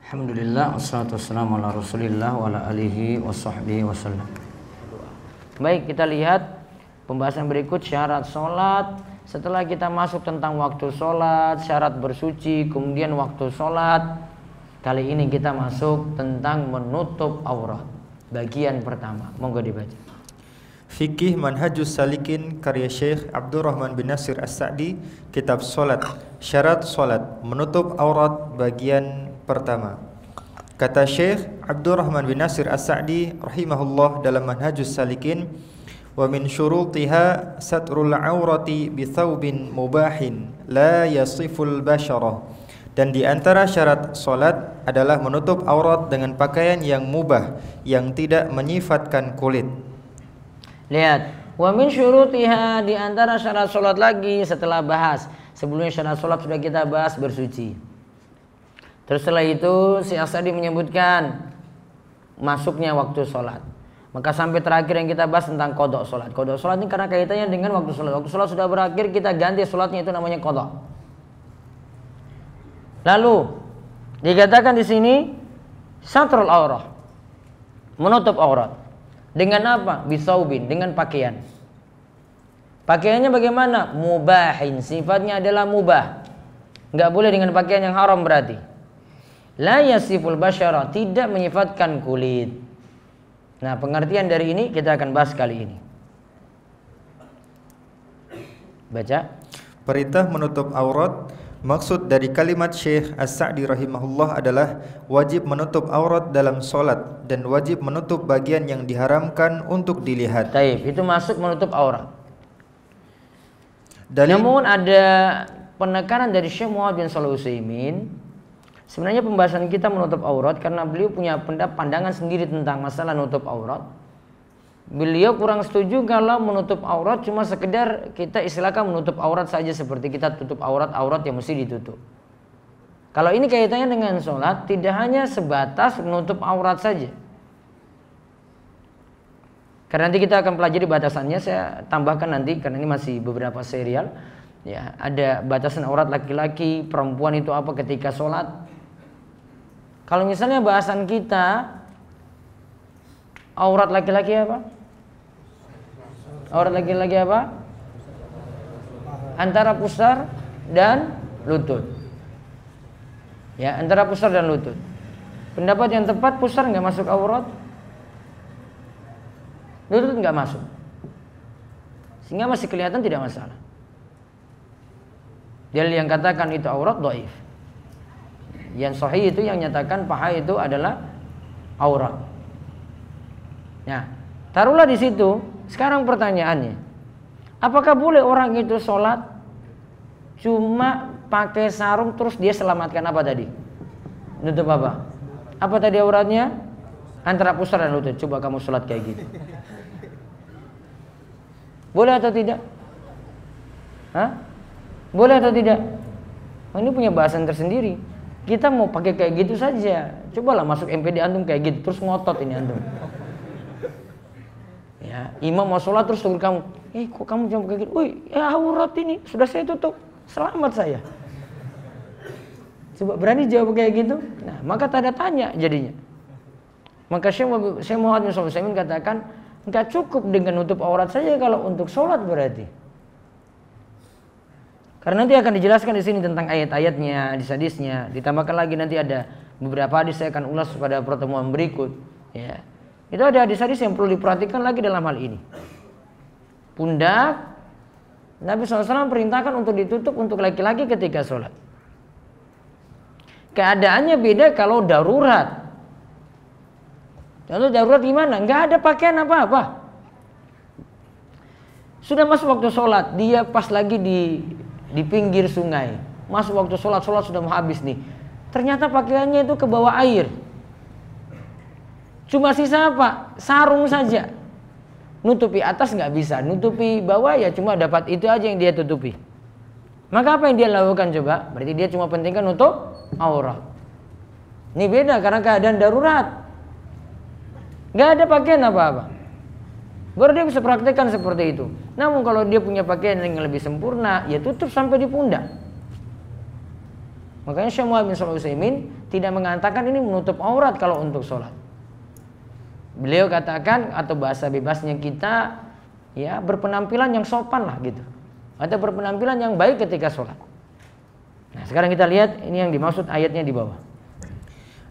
Alhamdulillah, wassalatu wassalamu ala rasulillah wa ala alihi wa sahbihi wasallam. Baik, kita lihat pembahasan berikut syarat sholat. Setelah kita masuk tentang waktu sholat, syarat bersuci, kemudian waktu sholat, kali ini kita masuk tentang menutup aurat. Bagian pertama, monggo dibaca. Fikih Manhajus Salikin karya Syekh Abdurrahman bin Nasir As-Sa'di, kitab Salat. Syarat salat, menutup aurat, bagian pertama. Kata Syekh Abdurrahman bin Nasir As-Sa'di rahimahullah dalam Manhajus Salikin, wa min syurutiha satrul aurati bi thawbin mubahin la yasiful basyarah. Dan di antara syarat salat adalah menutup aurat dengan pakaian yang mubah, yang tidak menyifatkan kulit. Lihat, wa min syurutiha, di antara syarat salat lagi setelah bahas. Sebelumnya syarat salat sudah kita bahas bersuci. Terus setelah itu si As-Sa'di menyebutkan masuknya waktu salat. Maka sampai terakhir yang kita bahas tentang qada salat. Qada salat ini karena kaitannya dengan waktu salat. Waktu salat sudah berakhir, kita ganti salatnya, itu namanya qada. Lalu dikatakan di sini satrul aurah, menutup aurat. Dengan apa? Bisaubin, dengan pakaian. Pakaiannya bagaimana? Mubahin, sifatnya adalah mubah. Enggak boleh dengan pakaian yang haram berarti. La yasiful basyara, tidak menyifatkan kulit. Nah, pengertian dari ini kita akan bahas kali ini. Baca. Perintah menutup aurat, maksud dari kalimat Syekh As-Sa'di rahimahullah adalah wajib menutup aurat dalam solat dan wajib menutup bagian yang diharamkan untuk dilihat. Taib, itu masuk menutup aurat. Namun ada penekanan dari Syekh Muhammad bin Shalih Al-Utsaimin. Sebenarnya pembahasan kita menutup aurat karena beliau punya pandangan sendiri tentang masalah menutup aurat. Beliau kurang setuju kalau menutup aurat cuma sekedar kita istilahkan menutup aurat saja, seperti kita tutup aurat yang mesti ditutup. Kalau ini kaitannya dengan sholat, tidak hanya sebatas menutup aurat saja. Karena nanti kita akan pelajari batasannya, saya tambahkan nanti karena ini masih beberapa serial. Ya, ada batasan aurat laki-laki, perempuan itu apa ketika sholat. Kalau misalnya bahasan kita aurat laki-laki apa? Aurat laki-laki apa? Antara pusar dan lutut. Ya, antara pusar dan lutut. Pendapat yang tepat, pusar nggak masuk aurat, lutut nggak masuk, sehingga masih kelihatan tidak masalah. Dalil yang katakan itu aurat dhaif. Yang sahih itu yang nyatakan paha itu adalah aurat. Nah, taruhlah di situ. Sekarang pertanyaannya, apakah boleh orang itu sholat cuma pakai sarung terus dia selamatkan apa tadi? Nutup apa? Apa tadi auratnya? Antara pusar dan lutut. Coba kamu sholat kayak gitu. Boleh atau tidak? Hah? Boleh atau tidak? Oh, ini punya bahasan tersendiri. Kita mau pakai kayak gitu saja. Cobalah masuk MPD antum kayak gitu, terus ngotot ini antum. Ya, imam mau sholat terus tegur kamu, kok kamu jangan kayak gitu? Wih, ya aurat ini sudah saya tutup, selamat saya. Coba berani jawab kayak gitu? Nah, maka tanda tanya jadinya. Maka Syekh Muhammad bin Shalih Al-Utsaimin katakan, enggak cukup dengan nutup aurat saja kalau untuk sholat berarti. Karena nanti akan dijelaskan di sini tentang ayat-ayatnya, hadis-hadisnya. Ditambahkan lagi nanti ada beberapa hadis, saya akan ulas pada pertemuan berikut. Ya. Itu ada hadis-hadis yang perlu diperhatikan lagi dalam hal ini. Pundak, Nabi SAW perintahkan untuk ditutup untuk laki-laki ketika sholat. Keadaannya beda kalau darurat. Contoh darurat gimana? Nggak ada pakaian apa-apa. Sudah masuk waktu sholat, dia pas lagi di pinggir sungai. Masuk waktu sholat sudah mau habis nih. Ternyata pakaiannya itu ke bawah air. Cuma sisa apa? Sarung saja. Nutupi atas nggak bisa, nutupi bawah ya cuma dapat itu aja yang dia tutupi. Maka apa yang dia lakukan coba? Berarti dia cuma pentingkan nutup aurat. Ini beda karena keadaan darurat. Nggak ada pakaian apa-apa. Baru dia bisa praktekkan seperti itu. Namun kalau dia punya pakaian yang lebih sempurna, ya tutup sampai di pundak. Makanya Syekh Muhammad bin Shalih Al-Utsaimin tidak mengatakan ini menutup aurat kalau untuk sholat. Beliau katakan, atau bahasa bebasnya kita, ya berpenampilan yang sopan lah gitu, atau berpenampilan yang baik ketika sholat. Nah sekarang kita lihat ini yang dimaksud ayatnya di bawah.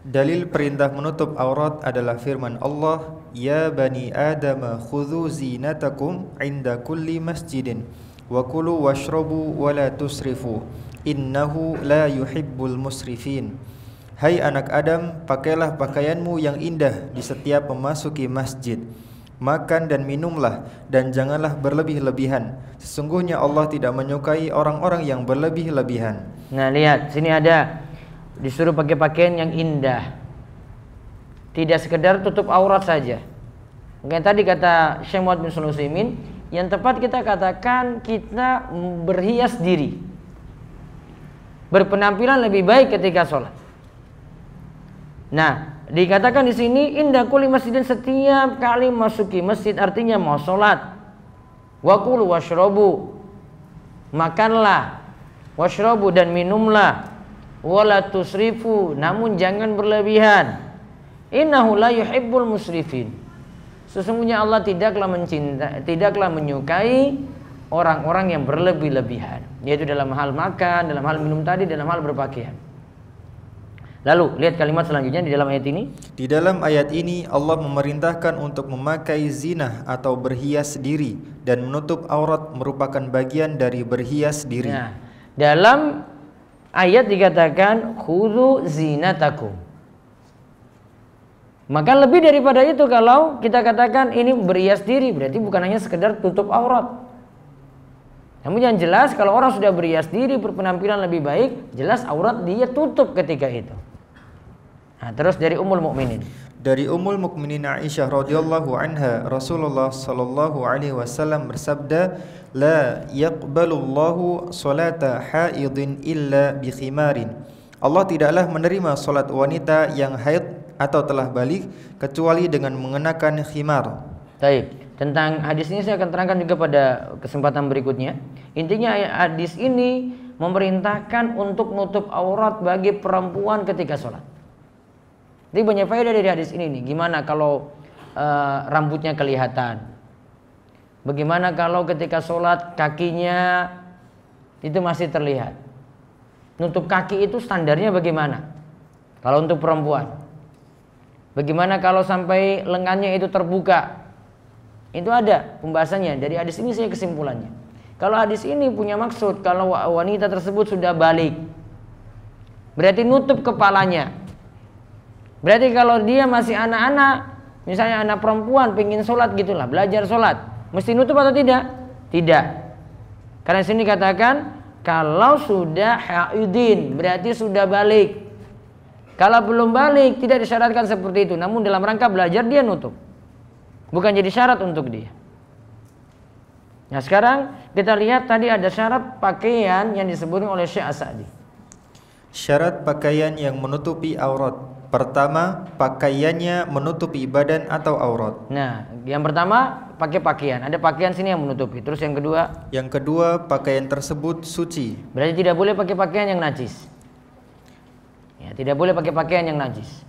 Dalil perintah menutup aurat adalah firman Allah, Ya bani Adam khudhu zinatakum inda kulli masjidin wa kulu washrabu wa la tusrifu innahu la yuhibbul musrifin. Hai anak Adam, pakailah pakaianmu yang indah di setiap memasuki masjid. Makan dan minumlah dan janganlah berlebih-lebihan. Sesungguhnya Allah tidak menyukai orang-orang yang berlebih-lebihan. Nah lihat, sini ada disuruh pakai pakaian yang indah. Tidak sekedar tutup aurat saja. Mungkin tadi kata Syekh Muhammad bin Shalih Al-Utsaimin, yang tepat kita katakan kita berhias diri, berpenampilan lebih baik ketika sholat. Nah, dikatakan di sini inda kulli masjidin, setiap kali masuki masjid, artinya mau sholat. Wa kulu washrabu, makanlah, washrabu dan minumlah, wala tusrifu, namun jangan berlebihan. Innahu la yuhibbul musrifin. Sesungguhnya Allah tidaklah menyukai orang-orang yang berlebih-lebihan, yaitu dalam hal makan, dalam hal minum tadi, dalam hal berpakaian. Lalu lihat kalimat selanjutnya di dalam ayat ini. Di dalam ayat ini Allah memerintahkan untuk memakai zinah atau berhias diri, dan menutup aurat merupakan bagian dari berhias diri. Nah, dalam ayat dikatakan khudhu zinatakum. Maka lebih daripada itu, kalau kita katakan ini berhias diri, berarti bukan hanya sekedar tutup aurat. Namun yang jelas kalau orang sudah berhias diri, berpenampilan lebih baik, jelas aurat dia tutup ketika itu. Nah, terus dari Ummul Mukminin. Dari Ummul Mukminin Aisyah radhiyallahu anha, Rasulullah sallallahu alaihi wasallam bersabda, "La yaqbalullahu salata haidin illa bi khimarin." Allah tidaklah menerima salat wanita yang haid atau telah balik kecuali dengan mengenakan khimar. Baik, tentang hadis ini saya akan terangkan juga pada kesempatan berikutnya. Intinya hadis ini memerintahkan untuk nutup aurat bagi perempuan ketika sholat. Jadi banyak faedah dari hadis ini nih. Gimana kalau rambutnya kelihatan? Bagaimana kalau ketika sholat kakinya itu masih terlihat? Nutup kaki itu standarnya bagaimana? Kalau untuk perempuan. Bagaimana kalau sampai lengannya itu terbuka? Itu ada pembahasannya. Dari hadis ini saya kesimpulannya. Kalau hadis ini punya maksud kalau wanita tersebut sudah balik, berarti nutup kepalanya. Berarti kalau dia masih anak-anak, misalnya anak perempuan pengen sholat gitulah, belajar sholat, mesti nutup atau tidak? Tidak. Karena sini katakan kalau sudah haidin, berarti sudah balik. Kalau belum balik tidak disyaratkan seperti itu, namun dalam rangka belajar dia nutup, bukan jadi syarat untuk dia. Nah sekarang kita lihat tadi ada syarat pakaian yang disebutkan oleh Syekh As-Sa'di. Syarat pakaian yang menutupi aurat. Pertama, pakaiannya menutupi badan atau aurat. Nah, yang pertama pakai pakaian. Ada pakaian sini yang menutupi. Terus yang kedua? Yang kedua, pakaian tersebut suci. Berarti tidak boleh pakai pakaian yang najis. Ya, tidak boleh pakai pakaian yang najis.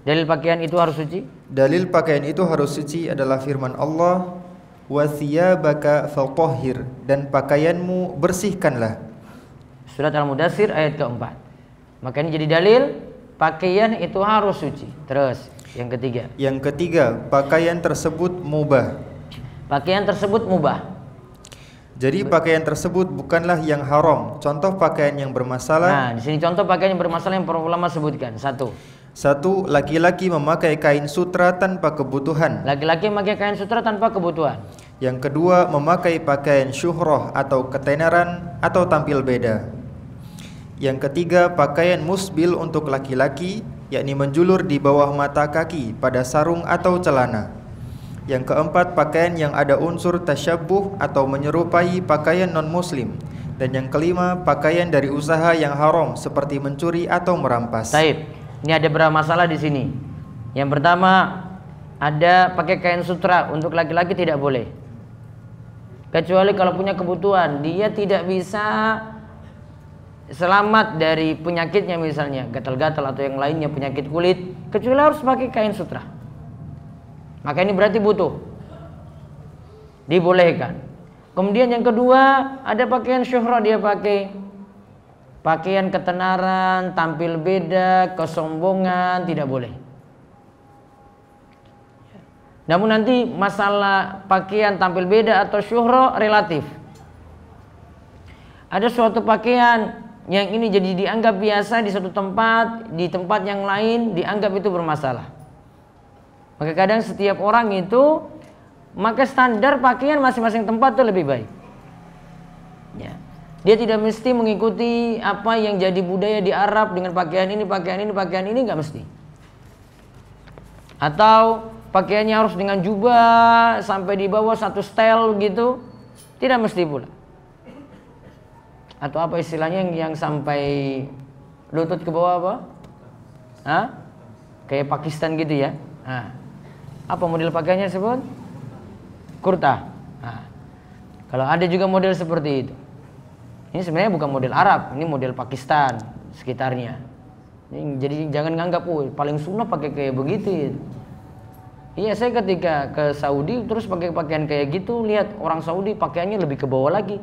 Dalil pakaian itu harus suci? Dalil pakaian itu harus suci adalah firman Allah, wa thiyabaka fatahhir, dan pakaianmu bersihkanlah. Surat Al-Mudaththir ayat keempat. Maka ini jadi dalil pakaian itu harus suci. Terus yang ketiga. Yang ketiga, pakaian tersebut mubah. Pakaian tersebut mubah. Jadi pakaian tersebut bukanlah yang haram. Contoh pakaian yang bermasalah. Nah, di sini contoh pakaian yang bermasalah yang para ulama sebutkan. Satu, laki-laki memakai kain sutra tanpa kebutuhan. Laki-laki memakai kain sutra tanpa kebutuhan. Yang kedua, memakai pakaian syuhrah atau ketenaran atau tampil beda. Yang ketiga, pakaian musbil untuk laki-laki, yakni menjulur di bawah mata kaki pada sarung atau celana. Yang keempat, pakaian yang ada unsur tasyabbuh atau menyerupai pakaian non-muslim. Dan yang kelima, pakaian dari usaha yang haram seperti mencuri atau merampas. Taib. Ini ada beberapa masalah di sini. Yang pertama, ada pakai kain sutra untuk laki-laki tidak boleh. Kecuali kalau punya kebutuhan, dia tidak bisa selamat dari penyakitnya, misalnya gatal-gatal atau yang lainnya penyakit kulit, kecuali harus pakai kain sutra. Maka ini berarti butuh, dibolehkan. Kemudian yang kedua, ada pakaian syuhra, dia pakai pakaian ketenaran, tampil beda, kesombongan, tidak boleh. Namun nanti masalah pakaian tampil beda atau syuhra relatif. Ada suatu pakaian yang ini jadi dianggap biasa di satu tempat, di tempat yang lain dianggap itu bermasalah. Maka kadang setiap orang itu, maka standar pakaian masing-masing tempat itu lebih baik. Ya. Dia tidak mesti mengikuti apa yang jadi budaya di Arab dengan pakaian ini, nggak mesti. Atau pakaiannya harus dengan jubah sampai di bawah satu setel gitu, tidak mesti pula. Atau apa istilahnya yang sampai lutut ke bawah apa? Hah? Kayak Pakistan gitu ya. Nah, apa model pakaiannya disebut? Kurta. Nah, kalau ada juga model seperti itu. Ini sebenarnya bukan model Arab, ini model Pakistan sekitarnya. Jadi jangan nganggap paling sunnah pakai kayak begitu. Iya, saya ketika ke Saudi terus pakai pakaian kayak gitu, lihat orang Saudi pakaiannya lebih ke bawah lagi.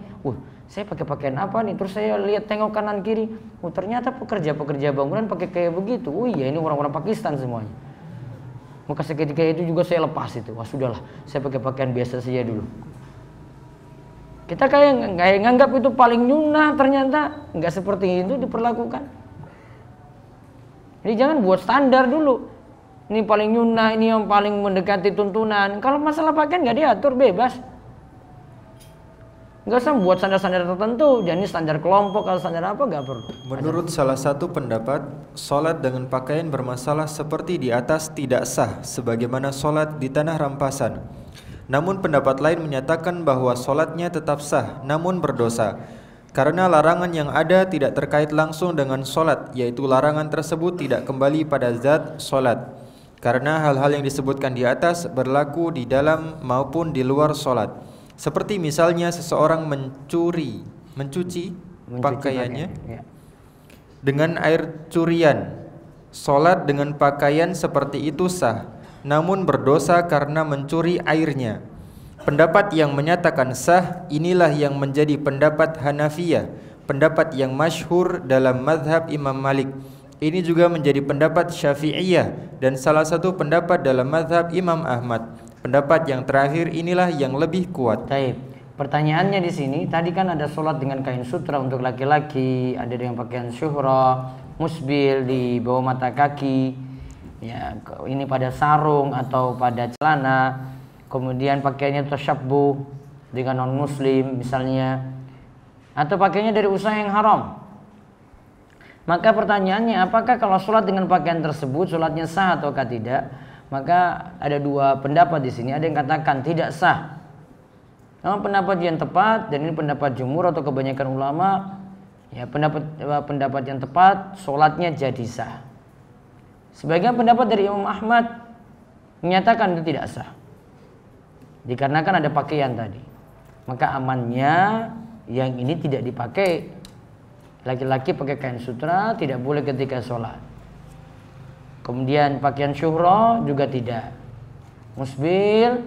Saya pakai pakaian apa nih? Terus saya lihat tengok kanan kiri. Ternyata pekerja-pekerja bangunan pakai kayak begitu. Iya, ini orang-orang Pakistan semuanya. Maka seketika itu juga saya lepas itu. Sudahlah, saya pakai pakaian biasa saja dulu. Kita kayak nganggap itu paling nyunah, ternyata nggak seperti itu diperlakukan. Jadi jangan buat standar dulu. Ini paling nyunah, ini yang paling mendekati tuntunan. Kalau masalah pakaian nggak diatur, bebas. Nggak usah buat standar-standar tertentu. Jadi standar kelompok atau standar apa nggak perlu. Menurut salah satu pendapat, sholat dengan pakaian bermasalah seperti di atas tidak sah, sebagaimana sholat di tanah rampasan. Namun pendapat lain menyatakan bahwa sholatnya tetap sah, namun berdosa. Karena larangan yang ada tidak terkait langsung dengan sholat, yaitu larangan tersebut tidak kembali pada zat sholat. Karena hal-hal yang disebutkan di atas berlaku di dalam maupun di luar sholat. Seperti misalnya seseorang mencuci pakaiannya dengan air curian. Sholat dengan pakaian seperti itu sah, namun berdosa karena mencuri airnya. Pendapat yang menyatakan sah inilah yang menjadi pendapat Hanafiyah, pendapat yang masyhur dalam mazhab Imam Malik. Ini juga menjadi pendapat Syafi'iyah dan salah satu pendapat dalam mazhab Imam Ahmad. Pendapat yang terakhir inilah yang lebih kuat. Baik. Pertanyaannya di sini, tadi kan ada sholat dengan kain sutra untuk laki-laki, ada dengan pakaian syuhra, musbil di bawah mata kaki, ya, ini pada sarung atau pada celana. Kemudian pakaiannya tasyabbuh dengan non muslim misalnya, atau pakaiannya dari usaha yang haram. Maka pertanyaannya, apakah kalau sholat dengan pakaian tersebut sholatnya sah ataukah tidak? Maka ada dua pendapat di sini. Ada yang katakan tidak sah. Namun pendapat yang tepat, dan ini pendapat jumhur atau kebanyakan ulama, ya pendapat yang tepat, sholatnya jadi sah. Sebagian pendapat dari Imam Ahmad menyatakan itu tidak sah, dikarenakan ada pakaian tadi. Maka amannya yang ini tidak dipakai. Laki-laki pakai kain sutra tidak boleh ketika sholat. Kemudian pakaian syuhra juga tidak. Musbil,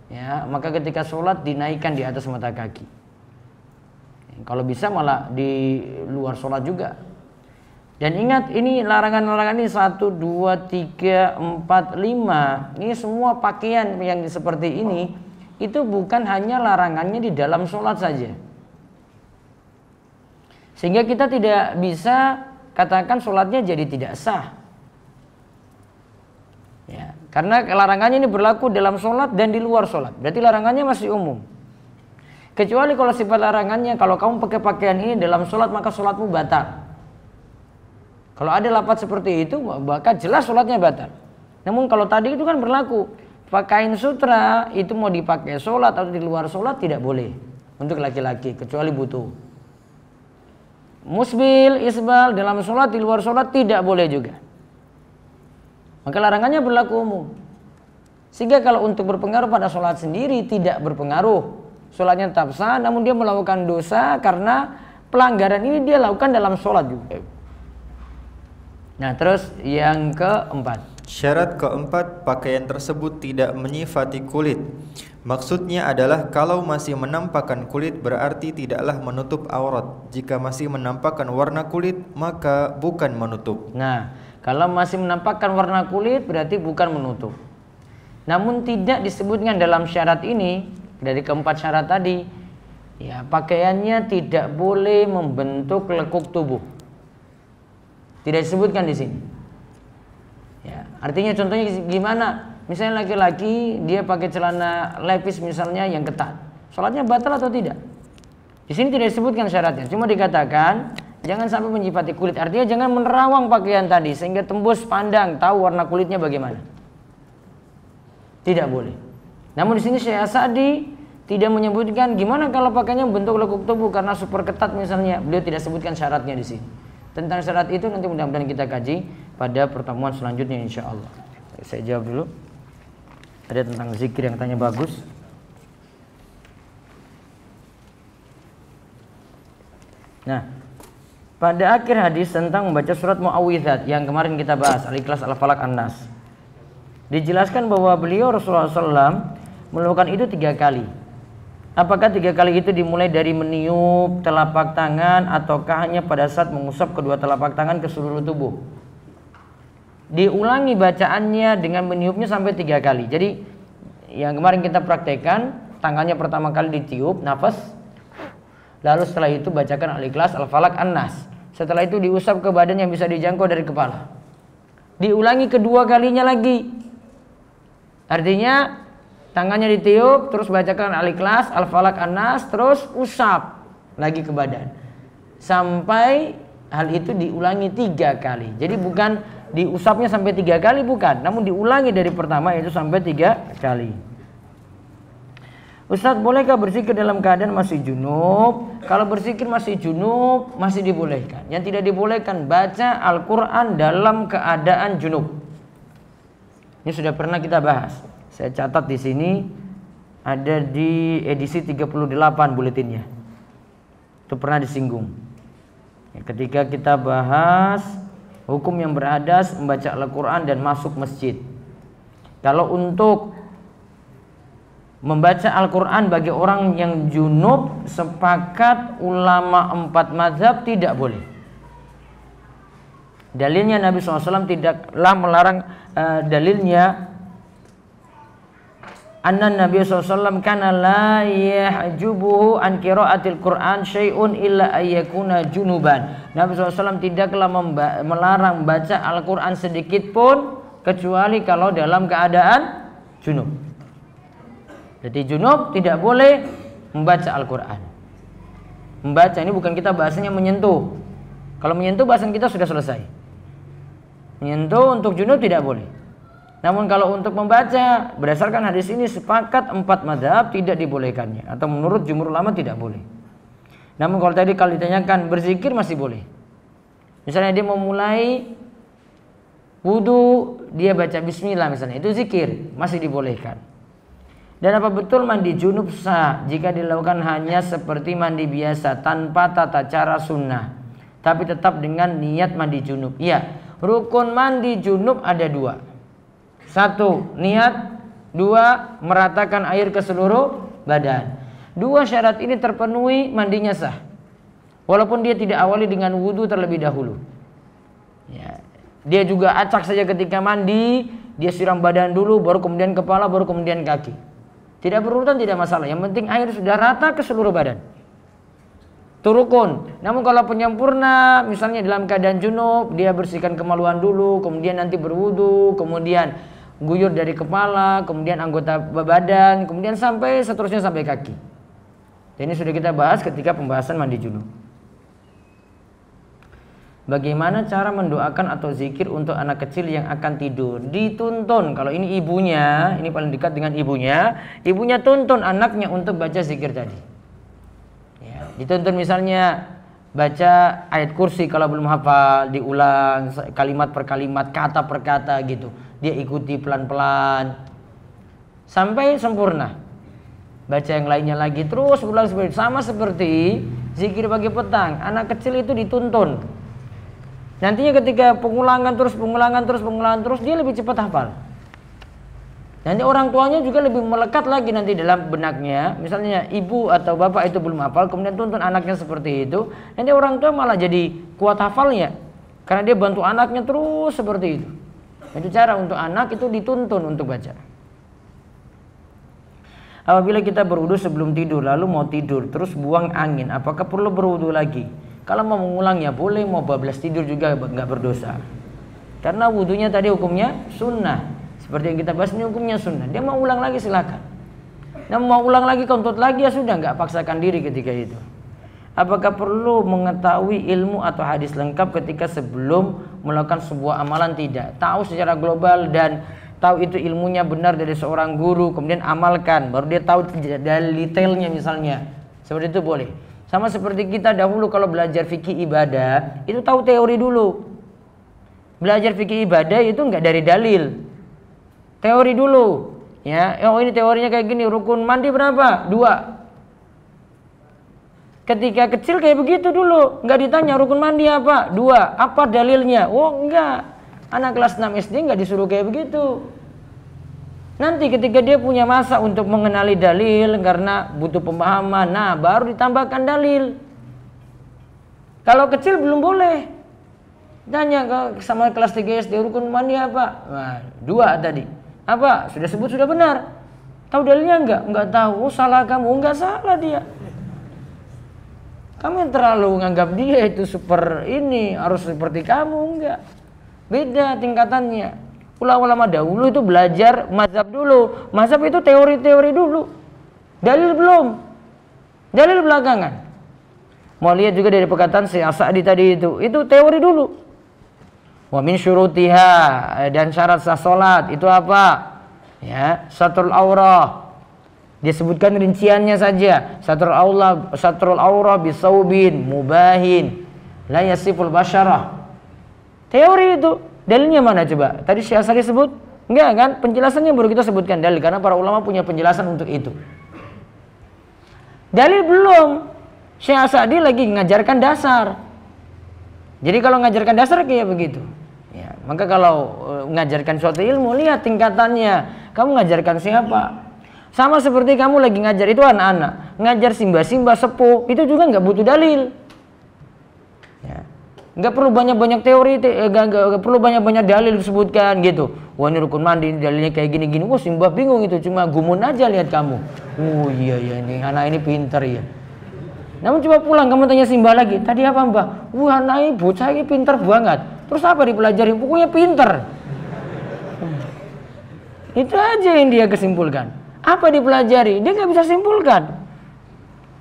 ya, maka ketika sholat dinaikkan di atas mata kaki. Kalau bisa malah di luar sholat juga. Dan ingat, ini larangan-larangan ini 1, 2, 3, 4, 5. Ini semua pakaian yang seperti ini, itu bukan hanya larangannya di dalam sholat saja. Sehingga kita tidak bisa katakan sholatnya jadi tidak sah. Ya, karena larangannya ini berlaku dalam sholat dan di luar sholat. Berarti larangannya masih umum. Kecuali kalau sifat larangannya, kalau kamu pakai pakaian ini dalam sholat maka sholatmu batal. Kalau ada lafaz seperti itu, maka jelas sholatnya batal. Namun kalau tadi itu kan berlaku, pakaian sutra itu mau dipakai sholat atau di luar sholat tidak boleh untuk laki-laki, kecuali butuh. Musbil, isbal dalam sholat, di luar sholat tidak boleh juga. Maka larangannya berlaku umum. Sehingga kalau untuk berpengaruh pada sholat sendiri tidak berpengaruh. Sholatnya tetap sah, namun dia melakukan dosa karena pelanggaran ini dia lakukan dalam sholat juga. Nah, terus yang keempat. Syarat keempat, pakaian tersebut tidak menyifati kulit. Maksudnya adalah kalau masih menampakkan kulit berarti tidaklah menutup aurat. Jika masih menampakkan warna kulit maka bukan menutup. Nah, kalau masih menampakkan warna kulit berarti bukan menutup. Namun tidak disebutkan dalam syarat ini, dari keempat syarat tadi, ya pakaiannya tidak boleh membentuk lekuk tubuh. Tidak disebutkan di sini. Ya, artinya contohnya gimana? Misalnya laki-laki dia pakai celana lepis misalnya yang ketat, sholatnya batal atau tidak? Di sini tidak disebutkan syaratnya, cuma dikatakan jangan sampai menyifati kulit. Artinya jangan menerawang pakaian tadi sehingga tembus pandang tahu warna kulitnya bagaimana. Tidak boleh. Namun di sini Syekh As-Sa'di tidak menyebutkan gimana kalau pakaiannya bentuk lekuk tubuh karena super ketat misalnya. Beliau tidak sebutkan syaratnya di sini. Tentang syarat itu nanti mudah-mudahan kita kaji pada pertemuan selanjutnya insyaallah. Saya jawab dulu. Ada tentang zikir yang tanya bagus. Nah, pada akhir hadis tentang membaca surat Mu'awwidzat yang kemarin kita bahas, Al-Ikhlas, Al-Falaq, An-Nas, dijelaskan bahwa beliau Rasulullah SAW melakukan itu 3 kali. Apakah 3 kali itu dimulai dari meniup telapak tangan ataukah hanya pada saat mengusap kedua telapak tangan ke seluruh tubuh? Diulangi bacaannya dengan meniupnya sampai 3 kali. Jadi yang kemarin kita praktekkan, tangannya pertama kali ditiup, nafas, lalu setelah itu bacakan Al-Ikhlas, Al-Falaq, An-Nas. Setelah itu diusap ke badan yang bisa dijangkau dari kepala. Diulangi kedua kalinya lagi. Artinya tangannya ditiup, terus bacakan Al-Ikhlas, Al-Falaq, An-Nas, terus usap lagi ke badan. Sampai hal itu diulangi 3 kali. Jadi bukan diusapnya sampai 3 kali, bukan. Namun diulangi dari pertama yaitu sampai 3 kali. Ustadz, bolehkah berzikir dalam keadaan masih junub? Kalau berzikir masih junub, masih dibolehkan. Yang tidak dibolehkan, baca Al-Quran dalam keadaan junub. Ini sudah pernah kita bahas. Saya catat di sini, ada di edisi 38 buletinnya. Itu pernah disinggung. Ketika kita bahas hukum yang berhadas membaca Al-Quran dan masuk masjid. Kalau untuk membaca Al-Quran bagi orang yang junub, sepakat ulama 4 mazhab tidak boleh. Dalilnya Nabi SAW tidaklah melarang, dalilnya anna Nabi SAW kana la yahjubuhu an qiraatil Qur'an syai'un illa ayyakuna junuban. Nabi SAW tidaklah melarang baca Al-Quran sedikit pun kecuali kalau dalam keadaan junub. Jadi junub tidak boleh membaca Al-Quran. Membaca ini bukan kita bahasanya menyentuh. Kalau menyentuh bahasan kita sudah selesai. Menyentuh untuk junub tidak boleh. Namun kalau untuk membaca, berdasarkan hadis ini sepakat 4 mazhab tidak dibolehkannya, atau menurut jumhur ulama tidak boleh. Namun kalau tadi kalau ditanyakan berzikir masih boleh. Misalnya dia mau mulai wudu, dia baca bismillah misalnya, itu zikir, masih dibolehkan. Dan apa betul mandi junub sah jika dilakukan hanya seperti mandi biasa tanpa tata cara sunnah, tapi tetap dengan niat mandi junub? Iya, rukun mandi junub ada 2. 1, niat. 2, meratakan air ke seluruh badan. 2 syarat ini terpenuhi, mandinya sah. Walaupun dia tidak awali dengan wudu terlebih dahulu. Ya. Dia juga acak saja ketika mandi, dia siram badan dulu, baru kemudian kepala, baru kemudian kaki. Tidak berurutan, tidak masalah. Yang penting air sudah rata ke seluruh badan. Itu rukun. Namun kalau penyempurna, misalnya dalam keadaan junub, dia bersihkan kemaluan dulu, kemudian nanti berwudu, kemudian guyur dari kepala, kemudian anggota badan, kemudian sampai seterusnya sampai kaki. Dan ini sudah kita bahas ketika pembahasan mandi junub. Bagaimana cara mendoakan atau zikir untuk anak kecil yang akan tidur? Dituntun. Kalau ini ibunya, ini paling dekat dengan ibunya, ibunya tuntun anaknya untuk baca zikir tadi. Ya, dituntun misalnya baca ayat kursi kalau belum hafal, diulang kalimat per kalimat, kata per kata gitu. Dia ikuti pelan-pelan sampai sempurna. Baca yang lainnya lagi terus ulang, sama seperti zikir pagi petang. Anak kecil itu dituntun. Nantinya ketika pengulangan terus, dia lebih cepat hafal. Nanti orang tuanya juga lebih melekat lagi nanti dalam benaknya. Misalnya ibu atau bapak itu belum hafal, kemudian tuntun anaknya seperti itu, nanti orang tua malah jadi kuat hafalnya, karena dia bantu anaknya terus seperti itu. Itu cara untuk anak itu dituntun untuk baca. Apabila kita berwudu sebelum tidur, lalu mau tidur terus buang angin, apakah perlu berwudu lagi? Kalau mau mengulang ya boleh, mau bablas tidur juga nggak berdosa. Karena wudunya tadi hukumnya sunnah. Seperti yang kita bahas ini hukumnya sunnah. Dia mau ulang lagi silakan. Nah, mau ulang lagi, kontut lagi ya sudah, nggak paksakan diri ketika itu. Apakah perlu mengetahui ilmu atau hadis lengkap ketika sebelum melakukan sebuah amalan? Tidak. Tahu secara global dan tahu itu ilmunya benar dari seorang guru, kemudian amalkan, baru dia tahu dari detailnya misalnya. Seperti itu boleh. Sama seperti kita dahulu kalau belajar fikih ibadah, itu tahu teori dulu. Belajar fikih ibadah itu enggak dari dalil. Teori dulu. Ya, oh ini teorinya kayak gini, rukun mandi berapa? 2. Ketika kecil kayak begitu dulu, enggak ditanya rukun mandi apa? 2. Apa dalilnya? Oh, enggak. Anak kelas 6 SD enggak disuruh kayak begitu. Nanti ketika dia punya masa untuk mengenali dalil karena butuh pemahaman, nah baru ditambahkan dalil. Kalau kecil belum boleh. Tanya sama kelas 3 SD, rukun mandi apa? Nah, 2 tadi. Apa? Sudah sebut, sudah benar. Tahu dalilnya enggak? Enggak tahu. Oh, salah kamu. Enggak salah dia. Kamu yang terlalu menganggap dia itu super ini, harus seperti kamu. Enggak. Beda tingkatannya. Ulama-ulama dahulu itu belajar mazhab dulu. Mazhab itu teori-teori dulu. Dalil belum. Dalil belakangan. Mau lihat juga dari perkataan Syekh As-Sa'di tadi itu teori dulu. Wa min syurutiha, dan syarat sah salat itu apa? Ya, satrul aurah. Disebutkan rinciannya saja. Satrul aurah bisaubin mubahin la yasiful basyarah. Teori itu. Dalilnya mana coba? Tadi Syekh As-Sa'di sebut? Enggak kan? Penjelasannya baru kita sebutkan dalil, karena para ulama punya penjelasan untuk itu. Dalil belum. Syekh As-Sa'di lagi mengajarkan dasar. Jadi kalau mengajarkan dasar kayak begitu. Ya, maka kalau mengajarkan suatu ilmu, lihat tingkatannya. Kamu mengajarkan siapa? Sama seperti kamu lagi ngajar itu anak-anak, ngajar simba-simba sepuh, itu juga nggak butuh dalil. Ya. Nggak perlu banyak-banyak teori, nggak perlu banyak-banyak dalil disebutkan gitu. Wah ini rukun mandi, ini dalilnya kayak gini-gini. Wah simbah bingung itu, cuma gumun aja lihat kamu. Oh iya ini anak ini pintar ya. Namun coba pulang kamu tanya simbah lagi, tadi apa mbak? Wah anak ini bocah ini pintar banget. Terus apa dipelajari? Pokoknya pintar. Itu aja yang dia kesimpulkan. Apa dipelajari? Dia nggak bisa simpulkan.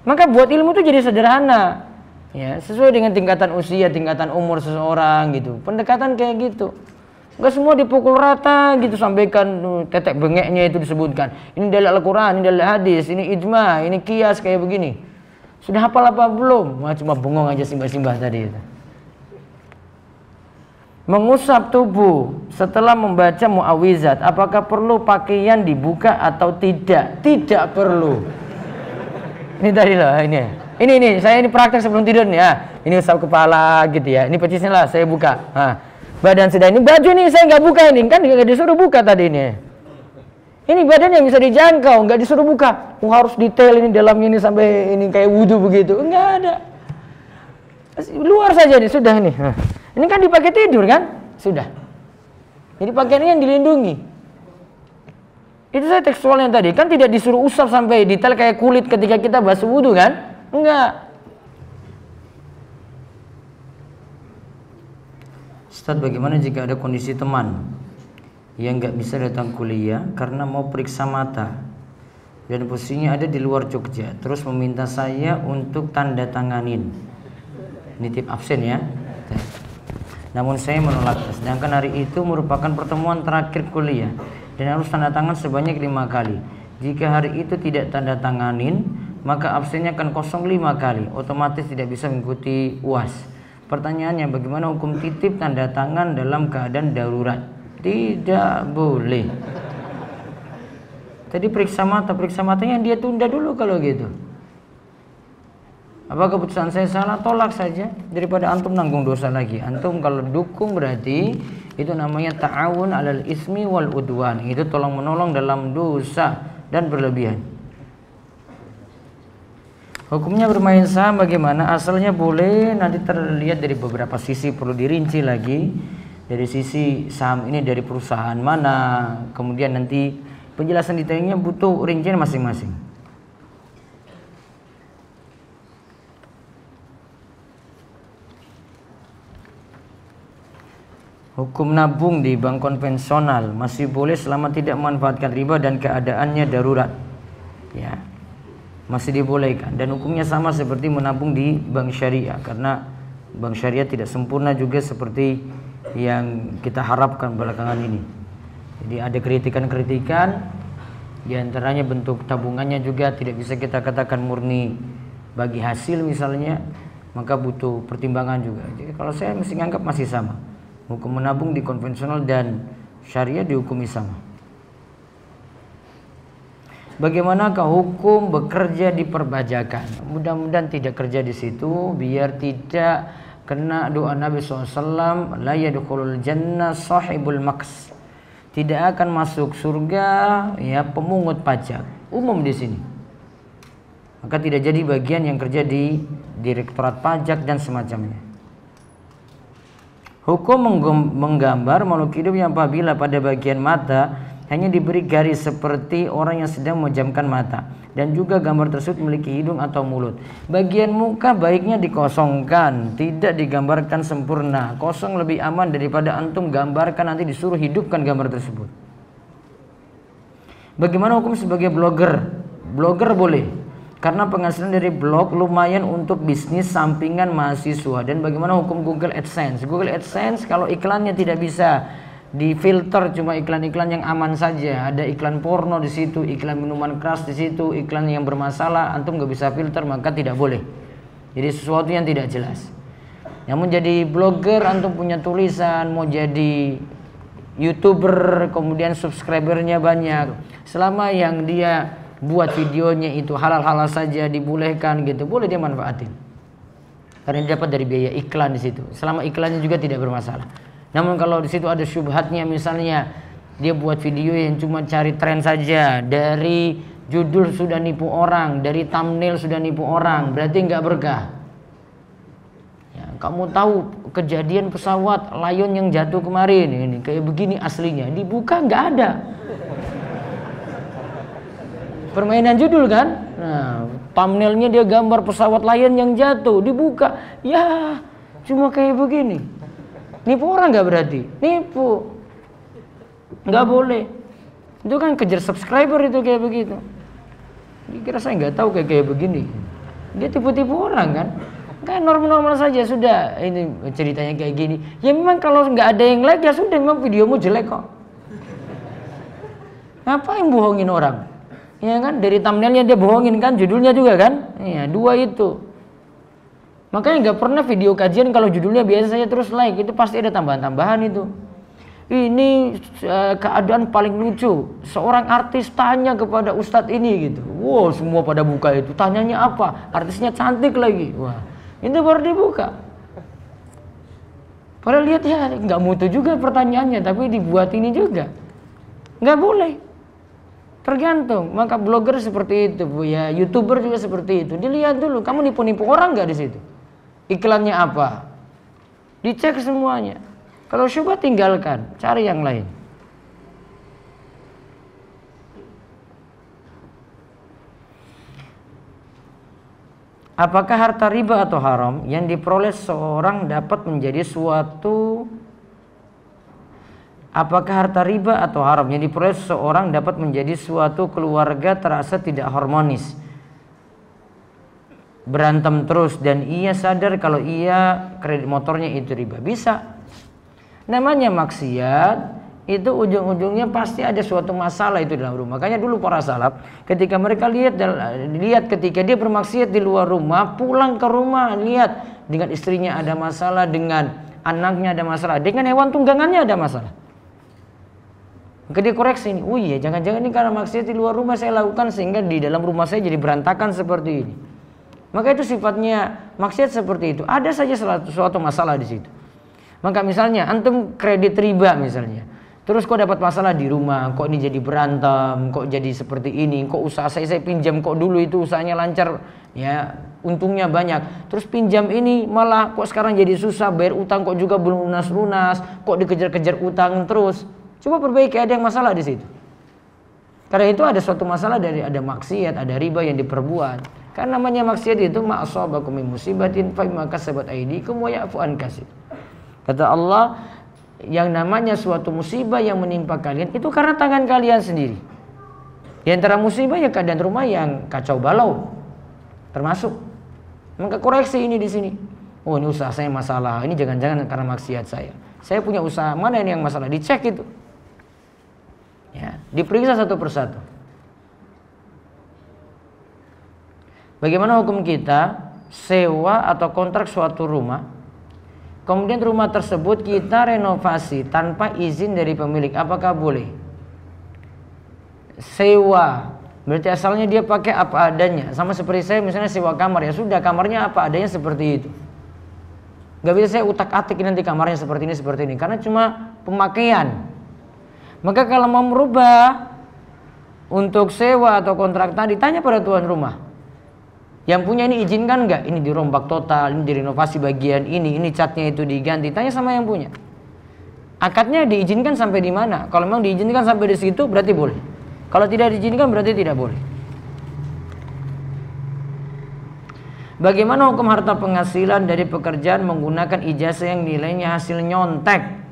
Maka buat ilmu itu jadi sederhana. Ya, sesuai dengan tingkatan usia, tingkatan umur seseorang gitu. Pendekatan kayak gitu. Enggak semua dipukul rata gitu, sampaikan tetek bengeknya itu disebutkan. Ini dalil Al-Qur'an, ini dalil hadis, ini ijma, ini kias kayak begini. Sudah hafal apa belum? Wah, cuma bengong aja simbah-simbah tadi itu. Mengusap tubuh setelah membaca muawwizat, apakah perlu pakaian dibuka atau tidak? Tidak perlu. Ini tadi loh, ini saya ini praktek sebelum tidur nih ya. Ini usap kepala gitu ya. Ini pecisnya lah saya buka. Nah, badan sudah ini, baju ini saya nggak buka ini, kan nggak disuruh buka tadi ini. Ini badan yang bisa dijangkau, nggak disuruh buka. Harus detail ini dalamnya ini sampai ini kayak wudhu begitu. Nggak ada. Luar saja nih sudah ini. Nah, ini kan dipakai tidur kan? Sudah. Jadi pakaiannya yang dilindungi. Itu saya tekstualnya tadi, kan tidak disuruh usap sampai detail kayak kulit ketika kita basuh wudhu kan? Enggak. Ustaz, bagaimana jika ada kondisi teman yang nggak bisa datang kuliah karena mau periksa mata dan posisinya ada di luar Jogja, terus meminta saya untuk tanda tanganin nitip absen ya. Namun saya menolak, sedangkan hari itu merupakan pertemuan terakhir kuliah dan harus tanda tangan sebanyak 5 kali. Jika hari itu tidak tanda tanganin, maka absennya akan kosong 5 kali, otomatis tidak bisa mengikuti UAS. Pertanyaannya, bagaimana hukum titip tanda tangan dalam keadaan darurat? Tidak boleh. Tadi periksa matanya dia tunda dulu kalau gitu. Apa keputusan saya salah, tolak saja daripada antum nanggung dosa lagi. Antum kalau dukung berarti itu namanya ta'awun 'alal ismi wal udwan. Itu tolong menolong dalam dosa dan berlebihan. Hukumnya bermain saham bagaimana? Asalnya boleh, nanti terlihat dari beberapa sisi, perlu dirinci lagi. Dari sisi saham ini dari perusahaan mana, kemudian nanti penjelasan detailnya butuh rincian masing-masing. Hukum nabung di bank konvensional masih boleh selama tidak memanfaatkan riba dan keadaannya darurat. Ya, masih dibolehkan dan hukumnya sama seperti menabung di bank syariah, karena bank syariah tidak sempurna juga seperti yang kita harapkan belakangan ini. Jadi ada kritikan-kritikan, di antaranya bentuk tabungannya juga tidak bisa kita katakan murni bagi hasil misalnya, maka butuh pertimbangan juga. Jadi kalau saya mesti anggap masih sama. Hukum menabung di konvensional dan syariah dihukumi sama. Bagaimanakah hukum bekerja di perbajakan? Mudah-mudahan tidak kerja di situ, biar tidak kena doa Nabi SAW, la yadkhulul jannah sahibul maks. Tidak akan masuk surga ya pemungut pajak. Umum di sini. Maka tidak jadi bagian yang kerja di Direktorat Pajak dan semacamnya. Hukum menggambar makhluk hidup yang apabila pada bagian mata hanya diberi garis seperti orang yang sedang memejamkan mata, dan juga gambar tersebut memiliki hidung atau mulut. Bagian muka baiknya dikosongkan, tidak digambarkan sempurna. Kosong lebih aman daripada antum gambarkan nanti disuruh hidupkan gambar tersebut. Bagaimana hukum sebagai blogger? Blogger boleh, karena penghasilan dari blog lumayan untuk bisnis sampingan mahasiswa. Dan bagaimana hukum Google AdSense? Google AdSense kalau iklannya tidak bisa difilter, cuma iklan-iklan yang aman saja. Ada iklan porno di situ, iklan minuman keras di situ, iklan yang bermasalah, antum nggak bisa filter, maka tidak boleh. Jadi sesuatu yang tidak jelas. Namun jadi blogger, antum punya tulisan, mau jadi YouTuber, kemudian subscribernya banyak, selama yang dia buat videonya itu halal-halal saja dibolehkan gitu, boleh dia manfaatin. Karena dia dapat dari biaya iklan di situ. Selama iklannya juga tidak bermasalah. Namun kalau di situ ada syubhatnya, misalnya dia buat video yang cuma cari tren saja, dari judul sudah nipu orang, dari thumbnail sudah nipu orang, berarti nggak berkah. Ya, kamu tahu kejadian pesawat Lion yang jatuh kemarin ini kayak begini aslinya, dibuka nggak ada. Permainan judul kan? Nah, thumbnailnya dia gambar pesawat Lion yang jatuh, dibuka, ya cuma kayak begini. Nipu orang nggak berarti? Nipu, nggak boleh. Itu kan kejar subscriber itu kayak begitu. Dikira saya nggak tahu kayak begini. Dia tipu-tipu orang kan? Kan normal-normal saja sudah. Ini ceritanya kayak gini. Ya memang kalau nggak ada yang like ya sudah, memang videomu jelek kok. Ngapain bohongin orang? Ya kan, dari thumbnailnya dia bohongin kan, judulnya juga kan, ya dua itu. Makanya nggak pernah video kajian kalau judulnya biasa saja terus like, itu pasti ada tambahan-tambahan itu. Ini keadaan paling lucu, seorang artis tanya kepada ustadz ini gitu. Wow, semua pada buka itu, tanyanya apa? Artisnya cantik lagi, wah itu baru dibuka. Padahal lihat ya nggak mutu juga pertanyaannya, tapi dibuat ini juga, nggak boleh. Tergantung, maka blogger seperti itu, Bu ya, YouTuber juga seperti itu. Dilihat dulu, kamu nipu-nipu orang nggak di situ? Iklannya apa? Dicek semuanya. Kalau syubhat tinggalkan, cari yang lain. Apakah harta riba atau haram yang diperoleh seorang dapat menjadi suatu Apakah harta riba atau haram yang diperoleh seseorang dapat menjadi suatu keluarga terasa tidak harmonis, berantem terus, dan ia sadar kalau ia kredit motornya itu riba? Bisa. Namanya maksiat itu ujung-ujungnya pasti ada suatu masalah itu dalam rumah. Makanya dulu para salaf ketika mereka lihat ketika dia bermaksiat di luar rumah, pulang ke rumah lihat dengan istrinya ada masalah, dengan anaknya ada masalah, dengan hewan tunggangannya ada masalah. Maka dia koreksi ini, oh iya jangan-jangan ini karena maksiat di luar rumah saya lakukan sehingga di dalam rumah saya jadi berantakan seperti ini. Maka itu sifatnya maksiat seperti itu. Ada saja suatu masalah di situ. Maka misalnya antum kredit riba misalnya. Terus kok dapat masalah di rumah, kok ini jadi berantem, kok jadi seperti ini, kok usaha saya pinjam, kok dulu itu usahanya lancar, ya untungnya banyak. Terus pinjam ini malah kok sekarang jadi susah, bayar utang kok juga belum lunas-lunas, kok dikejar-kejar utang terus. Coba perbaiki, ada yang masalah di situ. Karena itu ada suatu masalah dari ada maksiat, ada riba yang diperbuat. Karena namanya maksiat itu ma'asabakum min musibatin fa bima kasabat aydikum wa ya'fu an katsir. Kata Allah, yang namanya suatu musibah yang menimpa kalian itu karena tangan kalian sendiri. Di antara musibah ya keadaan rumah yang kacau balau, termasuk. Maka koreksi ini di sini. Oh, ini usaha saya masalah. Ini jangan-jangan karena maksiat saya. Saya punya usaha, mana ini yang masalah? Dicek itu. Ya, diperiksa satu persatu. Bagaimana hukum kita sewa atau kontrak suatu rumah, kemudian rumah tersebut kita renovasi tanpa izin dari pemilik, apakah boleh? Sewa berarti asalnya dia pakai apa adanya, sama seperti saya misalnya sewa kamar, ya sudah kamarnya apa adanya seperti itu. Gak bisa saya utak-atik nanti kamarnya seperti ini, karena cuma pemakaian. Maka kalau mau merubah untuk sewa atau kontrak tadi, tanya pada tuan rumah. Yang punya ini izinkan nggak? Ini dirombak total, ini direnovasi bagian ini catnya itu diganti. Tanya sama yang punya. Akadnya diizinkan sampai di mana? Kalau memang diizinkan sampai di situ berarti boleh. Kalau tidak diizinkan berarti tidak boleh. Bagaimana hukum harta penghasilan dari pekerjaan menggunakan ijazah yang nilainya hasil nyontek?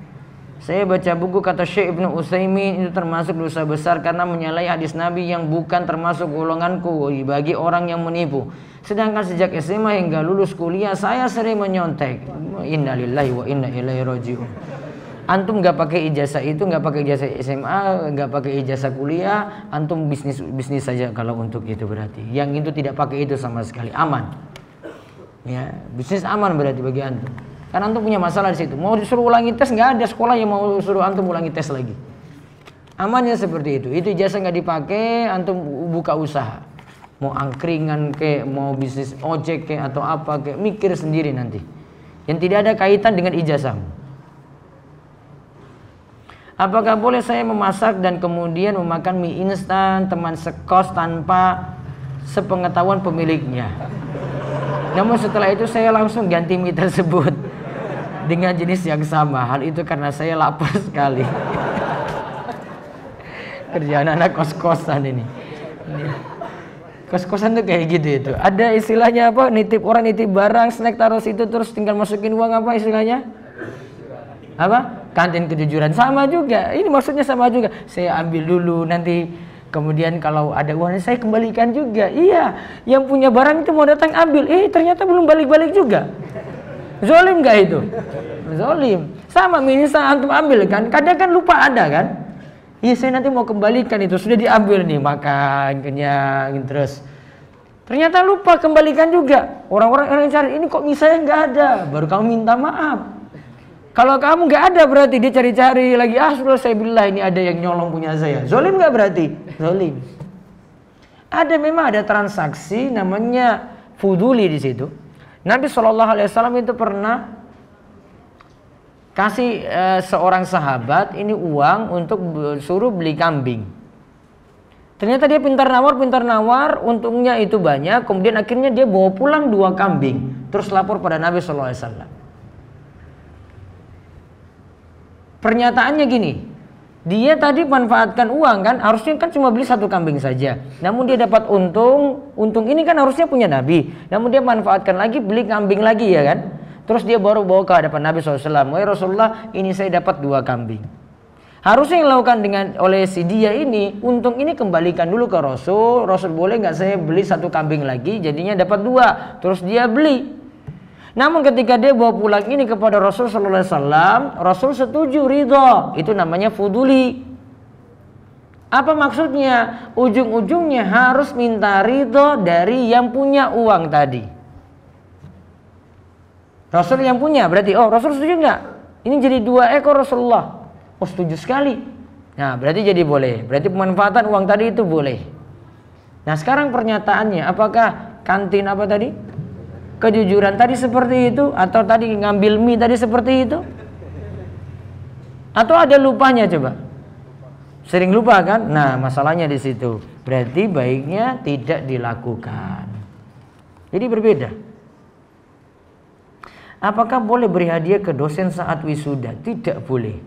Saya baca buku kata Syekh Ibnu Utsaimin, itu termasuk dosa besar karena menyalahi hadis Nabi yang bukan termasuk golonganku bagi orang yang menipu. Sedangkan sejak SMA hingga lulus kuliah saya sering menyontek. Innalillahi wa inna ilaihi rajiun. Antum nggak pakai ijazah itu, nggak pakai ijazah SMA, nggak pakai ijazah kuliah, antum bisnis saja kalau untuk itu berarti. Yang itu tidak pakai itu sama sekali, aman. Ya, bisnis aman berarti bagi antum. Karena antum punya masalah di situ. Mau disuruh ulangi tes, nggak ada sekolah yang mau suruh antum ulangi tes lagi. Amannya seperti itu. Itu ijazah nggak dipakai, antum buka usaha. Mau angkringan ke, mau bisnis ojek ke, atau apa ke, mikir sendiri nanti. Yang tidak ada kaitan dengan ijazah. Apakah boleh saya memasak dan kemudian memakan mie instan teman sekos tanpa sepengetahuan pemiliknya? Namun setelah itu saya langsung ganti mie tersebut dengan jenis yang sama. Hal itu karena saya lapar sekali. Kerjaan anak kos-kosan ini. Kos-kosan tuh kayak gitu itu. Ada istilahnya apa? Nitip orang nitip barang, snack taruh situ terus tinggal masukin uang, apa istilahnya? Apa? Kantin kejujuran. Sama juga. Ini maksudnya sama juga. Saya ambil dulu, nanti kemudian kalau ada uang saya kembalikan juga. Iya, yang punya barang itu mau datang ambil. Ternyata belum balik-balik juga. Zolim gak itu? Zolim. Sama misal antum ambil kan, kadang kan lupa ada kan. Iya, saya nanti mau kembalikan itu, sudah diambil nih, makan kenyang terus. Ternyata lupa kembalikan juga. Orang-orang cari, ini kok misalnya nggak ada, baru kamu minta maaf. Kalau kamu nggak ada berarti dia cari-cari lagi. Sudah saya bilang ini ada yang nyolong punya saya. Zolim nggak berarti? Zolim. Ada, memang ada transaksi namanya fuduli di situ. Nabi SAW itu pernah kasih seorang sahabat ini uang untuk suruh beli kambing. Ternyata dia pintar nawar, untungnya itu banyak. Kemudian akhirnya dia bawa pulang 2 kambing, terus lapor pada Nabi SAW. Pernyataannya gini, dia tadi manfaatkan uang kan, harusnya kan cuma beli 1 kambing saja. Namun dia dapat untung ini kan harusnya punya Nabi. Namun dia manfaatkan lagi, beli kambing lagi ya kan. Terus dia baru bawa ke hadapan Nabi SAW. Wahai Rasulullah, ini saya dapat 2 kambing. Harusnya yang dilakukan oleh si dia ini, untung ini kembalikan dulu ke Rasul. Rasul, boleh nggak saya beli 1 kambing lagi, jadinya dapat 2. Terus dia beli. Namun ketika dia bawa pulang ini kepada Rasul SAW, Rasul setuju, ridho. Itu namanya fuduli. Apa maksudnya? Ujung-ujungnya harus minta ridho dari yang punya uang tadi. Rasul yang punya, berarti Rasul setuju nggak? Ini jadi 2 ekor Rasulullah. Setuju sekali. Nah, berarti jadi boleh. Berarti pemanfaatan uang tadi itu boleh. Nah, sekarang pernyataannya, apakah kantin apa tadi? kejujuran tadi seperti itu, atau tadi ngambil mie tadi seperti itu, atau ada lupanya coba? Sering lupa kan? Nah, masalahnya di situ. Berarti baiknya tidak dilakukan. Jadi berbeda. Apakah boleh beri hadiah ke dosen saat wisuda? Tidak boleh.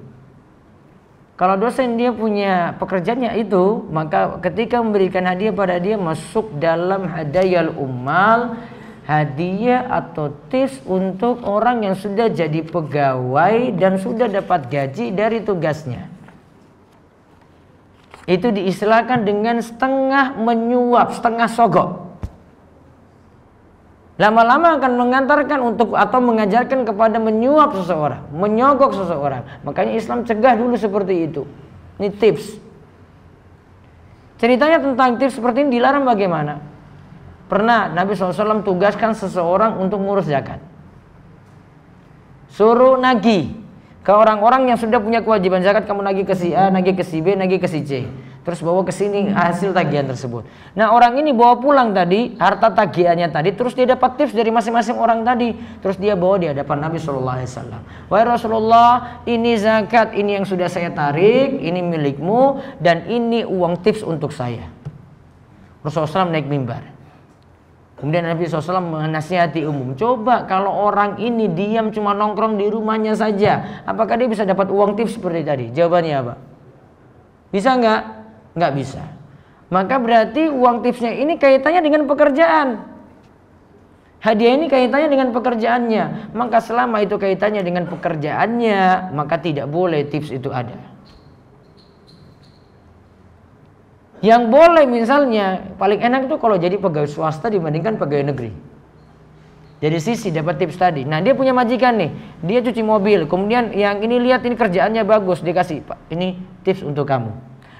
Kalau dosen dia punya pekerjaannya itu, maka ketika memberikan hadiah pada dia masuk dalam hadayal ummal, hadiah atau tips untuk orang yang sudah jadi pegawai dan sudah dapat gaji dari tugasnya. Itu diistilahkan dengan setengah menyuap, setengah sogok. Lama-lama akan mengantarkan untuk atau mengajarkan kepada menyuap seseorang, menyogok seseorang. Makanya Islam cegah dulu seperti itu. Ini tips. Ceritanya tentang tips seperti ini dilarang bagaimana? Pernah Nabi SAW tugaskan seseorang untuk ngurus zakat. Suruh nagih ke orang-orang yang sudah punya kewajiban zakat, kamu nagih ke si A, nagih ke si B, nagih ke si C. Terus bawa ke sini hasil tagihan tersebut. Nah, orang ini bawa pulang tadi harta tagihannya tadi, terus dia dapat tips dari masing-masing orang tadi. Terus dia bawa di hadapan Nabi SAW. Wahai Rasulullah, ini zakat, ini yang sudah saya tarik, ini milikmu, dan ini uang tips untuk saya. Rasulullah SAW naik mimbar. Kemudian Nabi SAW menasihati umum, coba kalau orang ini diam cuma nongkrong di rumahnya saja, apakah dia bisa dapat uang tips seperti tadi? Jawabannya apa? Bisa nggak? Nggak bisa. Maka berarti uang tipsnya ini kaitannya dengan pekerjaan. Hadiah ini kaitannya dengan pekerjaannya. Maka selama itu kaitannya dengan pekerjaannya, maka tidak boleh tips itu ada. Yang boleh misalnya paling enak itu kalau jadi pegawai swasta dibandingkan pegawai negeri. Dari sisi dapat tips tadi. Nah, dia punya majikan nih, dia cuci mobil, kemudian yang ini lihat ini kerjaannya bagus, dikasih, Pak, ini tips untuk kamu.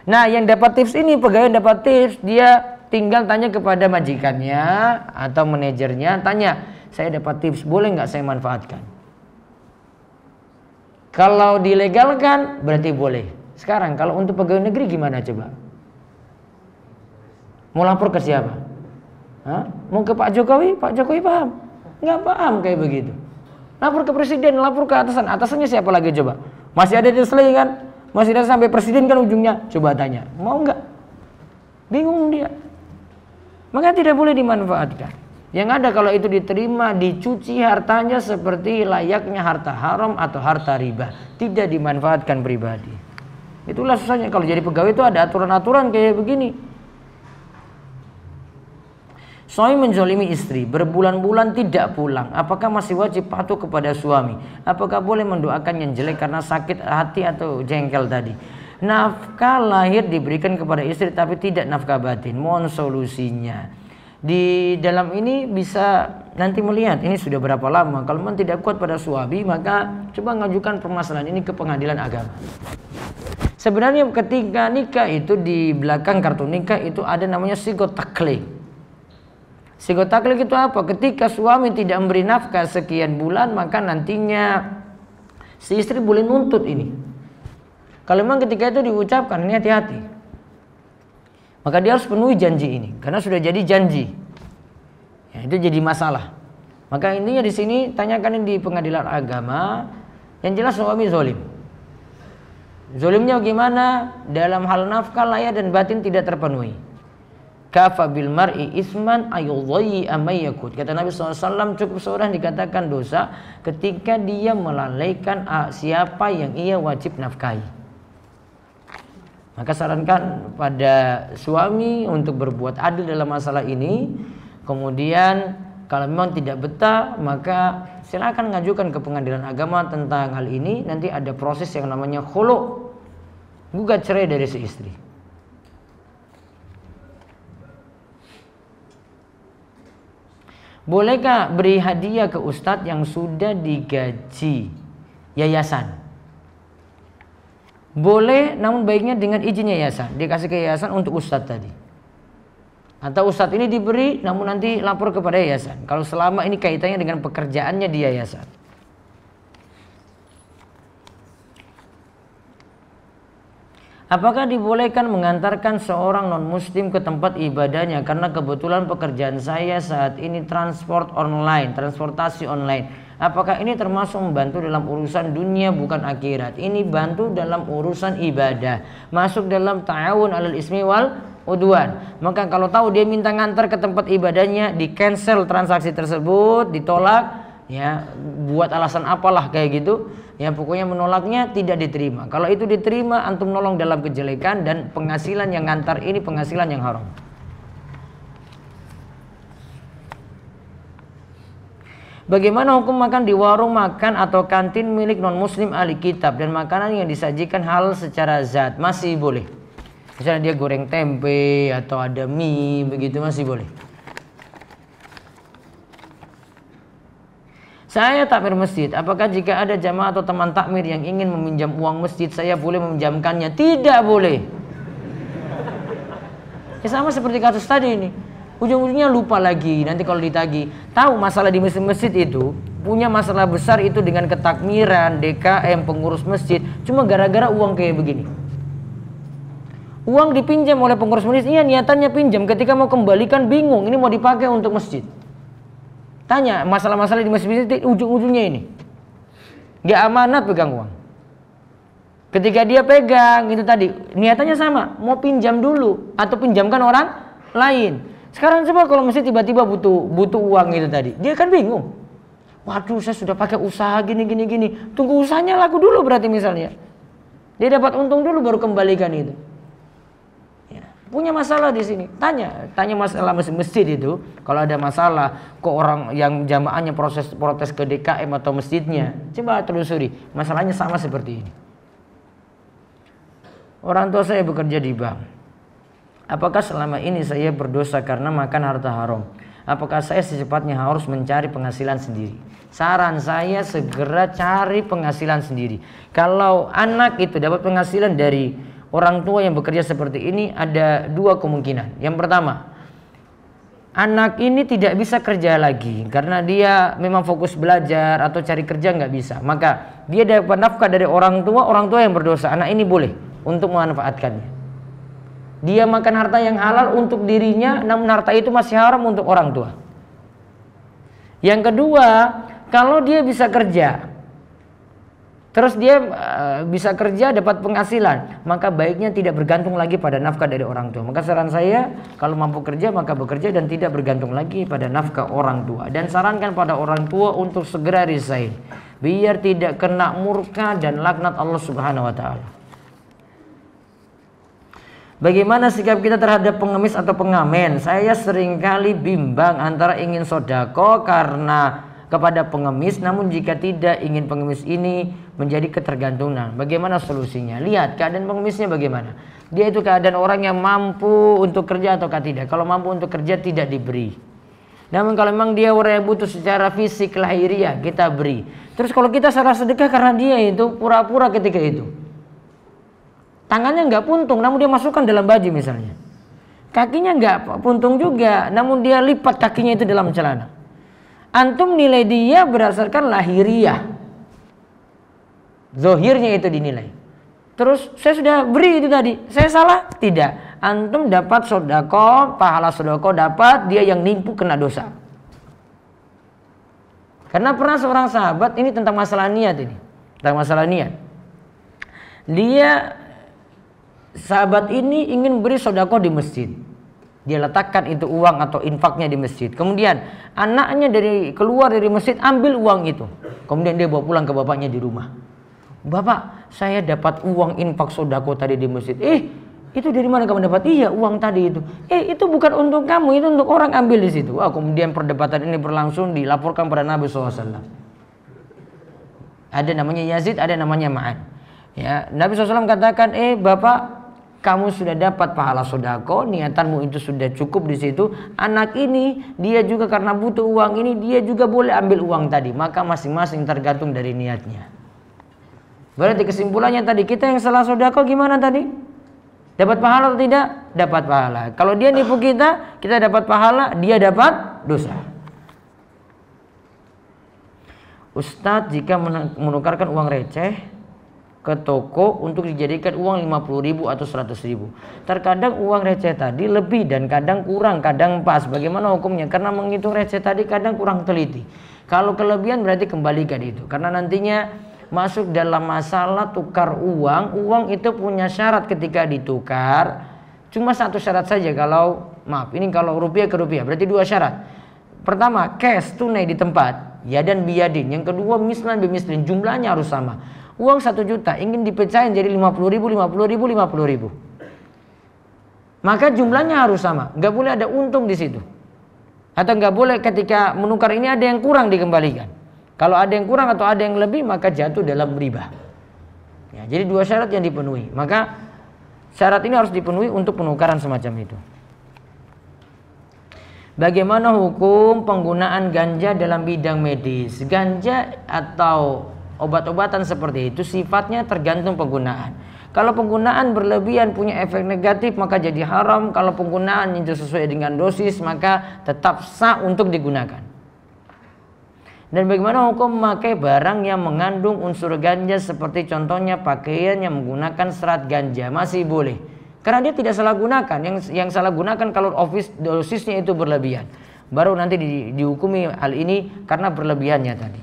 Nah, yang dapat tips ini, pegawai yang dapat tips, dia tinggal tanya kepada majikannya atau manajernya, tanya, saya dapat tips, boleh nggak saya manfaatkan? Kalau dilegalkan berarti boleh. Sekarang kalau untuk pegawai negeri gimana coba? Mau lapor ke siapa? Hah? Mau ke Pak Jokowi? Pak Jokowi paham? Nggak paham kayak begitu. Lapor ke presiden, lapor ke atasan. Atasannya siapa lagi coba? Masih ada di selai kan? Masih ada sampai presiden kan ujungnya? Coba tanya, mau nggak? Bingung dia. Maka tidak boleh dimanfaatkan. Yang ada kalau itu diterima, dicuci hartanya seperti layaknya harta haram atau harta riba. Tidak dimanfaatkan pribadi. Itulah susahnya kalau jadi pegawai itu ada aturan-aturan kayak begini. Suami menzalimi istri, berbulan-bulan tidak pulang, apakah masih wajib patuh kepada suami? Apakah boleh mendoakan yang jelek karena sakit hati atau jengkel tadi? Nafkah lahir diberikan kepada istri tapi tidak nafkah batin. Mohon solusinya. Di dalam ini bisa nanti melihat ini sudah berapa lama. Kalau memang tidak kuat pada suami, maka coba ngajukan permasalahan ini ke pengadilan agama. Sebenarnya ketika nikah itu di belakang kartu nikah itu ada namanya sigot taklid. Sigot taklid itu apa? Ketika suami tidak memberi nafkah sekian bulan, maka nantinya si istri boleh nuntut ini. Kalau memang ketika itu diucapkan, ini hati-hati. Maka dia harus penuhi janji ini, karena sudah jadi janji. Ya, itu jadi masalah. Maka intinya di sini tanyakan ini di pengadilan agama. Yang jelas suami zalim. Zalimnya bagaimana? Dalam hal nafkah lahir dan batin tidak terpenuhi. Kafa bil mar'i isman ayudhayyi amay yakut. Kata Nabi SAW, cukup seorang dikatakan dosa ketika dia melalaikan siapa yang ia wajib nafkahi. Maka sarankan pada suami untuk berbuat adil dalam masalah ini. Kemudian kalau memang tidak betah, maka silakan ngajukan ke pengadilan agama tentang hal ini. Nanti ada proses yang namanya khulu', gugat cerai dari si istri. Bolehkah beri hadiah ke ustadz yang sudah digaji yayasan? Boleh, namun baiknya dengan izin yayasan. Dikasih ke yayasan untuk ustadz tadi. Atau ustadz ini diberi, namun nanti lapor kepada yayasan. Kalau selama ini kaitannya dengan pekerjaannya di yayasan. Apakah dibolehkan mengantarkan seorang non-muslim ke tempat ibadahnya? Karena kebetulan pekerjaan saya saat ini transportasi online. Apakah ini termasuk membantu dalam urusan dunia bukan akhirat? Ini bantu dalam urusan ibadah. Masuk dalam ta'awun 'alal ismi wal udwan. Maka kalau tahu dia minta ngantar ke tempat ibadahnya, di cancel transaksi tersebut, ditolak, ya buat alasan apalah kayak gitu. Ya pokoknya menolaknya tidak diterima. Kalau itu diterima, antum nolong dalam kejelekan dan penghasilan yang ngantar ini penghasilan yang haram. Bagaimana hukum makan di warung makan atau kantin milik non-muslim ahli kitab dan makanan yang disajikan halal secara zat? Masih boleh. Misalnya dia goreng tempe atau ada mie begitu, masih boleh. Saya takmir masjid, apakah jika ada jamaah atau teman takmir yang ingin meminjam uang masjid, saya boleh meminjamkannya? Tidak boleh. Ya sama seperti kasus tadi ini. Ujung-ujungnya lupa lagi, nanti kalau ditagih. Tahu masalah di masjid itu, punya masalah besar itu dengan ketakmiran, DKM, pengurus masjid. Cuma gara-gara uang kayak begini. Uang dipinjam oleh pengurus masjid, iya niatannya pinjam. Ketika mau kembalikan bingung, ini mau dipakai untuk masjid. Tanya masalah-masalah di masjid itu ujung-ujungnya ini gak amanat pegang uang. Ketika dia pegang itu tadi niatannya sama, mau pinjam dulu atau pinjamkan orang lain. Sekarang coba kalau masjid tiba-tiba butuh uang itu tadi, dia kan bingung. Waduh, saya sudah pakai usaha gini. Tunggu usahanya laku dulu berarti misalnya. Dia dapat untung dulu baru kembalikan itu. Punya masalah di sini, tanya masalah masjid itu. Kalau ada masalah, kok orang yang jamaahnya protes ke DKM atau masjidnya, coba telusuri. Masalahnya sama seperti ini. Orang tua saya bekerja di bank. Apakah selama ini saya berdosa karena makan harta haram? Apakah saya secepatnya harus mencari penghasilan sendiri? Saran saya segera cari penghasilan sendiri. Kalau anak itu dapat penghasilan dari orang tua yang bekerja seperti ini, ada dua kemungkinan. Yang pertama, anak ini tidak bisa kerja lagi karena dia memang fokus belajar atau cari kerja nggak bisa. Maka dia dapat nafkah dari orang tua yang berdosa. Anak ini boleh untuk memanfaatkannya. Dia makan harta yang halal untuk dirinya, namun harta itu masih haram untuk orang tua. Yang kedua, kalau dia bisa kerja, terus dia bisa kerja dapat penghasilan, maka baiknya tidak bergantung lagi pada nafkah dari orang tua. Maka saran saya, kalau mampu kerja maka bekerja dan tidak bergantung lagi pada nafkah orang tua. Dan sarankan pada orang tua untuk segera resign, biar tidak kena murka dan laknat Allah Subhanahu wa taala. Bagaimana sikap kita terhadap pengemis atau pengamen? Saya seringkali bimbang antara ingin sodako karena kepada pengemis, namun jika tidak ingin pengemis ini menjadi ketergantungan. Bagaimana solusinya? Lihat keadaan pengemisnya bagaimana. Dia itu keadaan orang yang mampu untuk kerja ataukah tidak. Kalau mampu untuk kerja tidak diberi. Namun kalau memang dia orang yang butuh secara fisik lahiriah, kita beri. Terus kalau kita salah sedekah karena dia itu pura-pura ketika itu, tangannya nggak puntung, namun dia masukkan dalam baju misalnya. Kakinya nggak puntung juga, namun dia lipat kakinya itu dalam celana. Antum nilai dia berdasarkan lahiriah, zohirnya itu dinilai. Terus saya sudah beri itu tadi, saya salah? Tidak. Antum dapat sodako, pahala sodako dapat, dia yang nimpu kena dosa. Karena pernah seorang sahabat, ini tentang masalah niat ini, tentang masalah niat. Sahabat ini ingin beri sodako di masjid. Dia letakkan itu uang atau infaknya di masjid. Kemudian anaknya keluar dari masjid ambil uang itu. Kemudian dia bawa pulang ke bapaknya di rumah. Bapak, saya dapat uang infak sodako tadi di masjid. Itu dari mana kamu dapat? Iya, uang tadi itu. Itu bukan untuk kamu, itu untuk orang, ambil di situ. Kemudian perdebatan ini berlangsung, dilaporkan pada Nabi SAW. Ada namanya Yazid, ada namanya Ma'an. Ya, Nabi SAW katakan, Bapak, kamu sudah dapat pahala sodako, niatanmu itu sudah cukup di situ. Anak ini dia juga karena butuh uang ini, dia juga boleh ambil uang tadi. Maka masing-masing tergantung dari niatnya. Berarti kesimpulannya tadi, kita yang salah sodako gimana tadi? Dapat pahala atau tidak? Dapat pahala. Kalau dia nipu kita dapat pahala, dia dapat dosa. Ustadz, jika menukarkan uang receh ke toko untuk dijadikan uang 50.000 atau 100.000. Terkadang uang receh tadi lebih dan kadang kurang, kadang pas. Bagaimana hukumnya? Karena menghitung receh tadi kadang kurang teliti. Kalau kelebihan berarti kembalikan itu. Karena nantinya masuk dalam masalah tukar uang. Uang itu punya syarat ketika ditukar. Cuma satu syarat saja kalau, maaf, ini kalau rupiah ke rupiah. Berarti dua syarat. Pertama, cash, tunai di tempat, yadan biyadin. Yang kedua, mislan bimislin, jumlahnya harus sama. Uang 1 juta ingin dipecahin jadi 50.000, 50.000, 50.000. Maka jumlahnya harus sama, nggak boleh ada untung di situ. Atau nggak boleh ketika menukar ini ada yang kurang dikembalikan. Kalau ada yang kurang atau ada yang lebih maka jatuh dalam riba. Ya, jadi dua syarat yang dipenuhi. Maka syarat ini harus dipenuhi untuk penukaran semacam itu. Bagaimana hukum penggunaan ganja dalam bidang medis? Ganja atau obat-obatan seperti itu sifatnya tergantung penggunaan. Kalau penggunaan berlebihan punya efek negatif maka jadi haram. Kalau penggunaan itu sesuai dengan dosis maka tetap sah untuk digunakan. Dan bagaimana hukum memakai barang yang mengandung unsur ganja seperti contohnya pakaian yang menggunakan serat ganja? Masih boleh. Karena dia tidak salah gunakan. Yang salah gunakan kalau dosisnya itu berlebihan. Baru nanti dihukumi hal ini karena berlebihannya tadi.